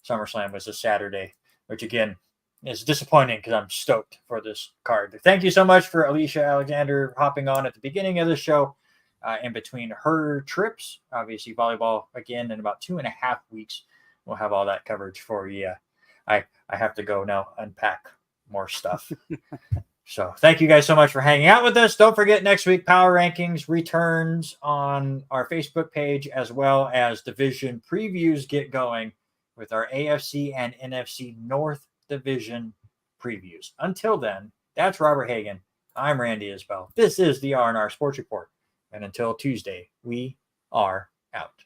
SummerSlam was a Saturday, which again is disappointing because I'm stoked for this card. Thank you so much for Alisha Alexander hopping on at the beginning of the show. In between her trips, obviously volleyball again in about 2.5 weeks. We'll have all that coverage for you. I have to go now unpack more stuff. So thank you guys so much for hanging out with us. Don't forget, next week, Power Rankings returns on our Facebook page, as well as division previews get going with our AFC and NFC North division previews. Until then, that's Robert Hagan. I'm Randy Isbell. This is the R&R Sports Report. And until Tuesday, we are out.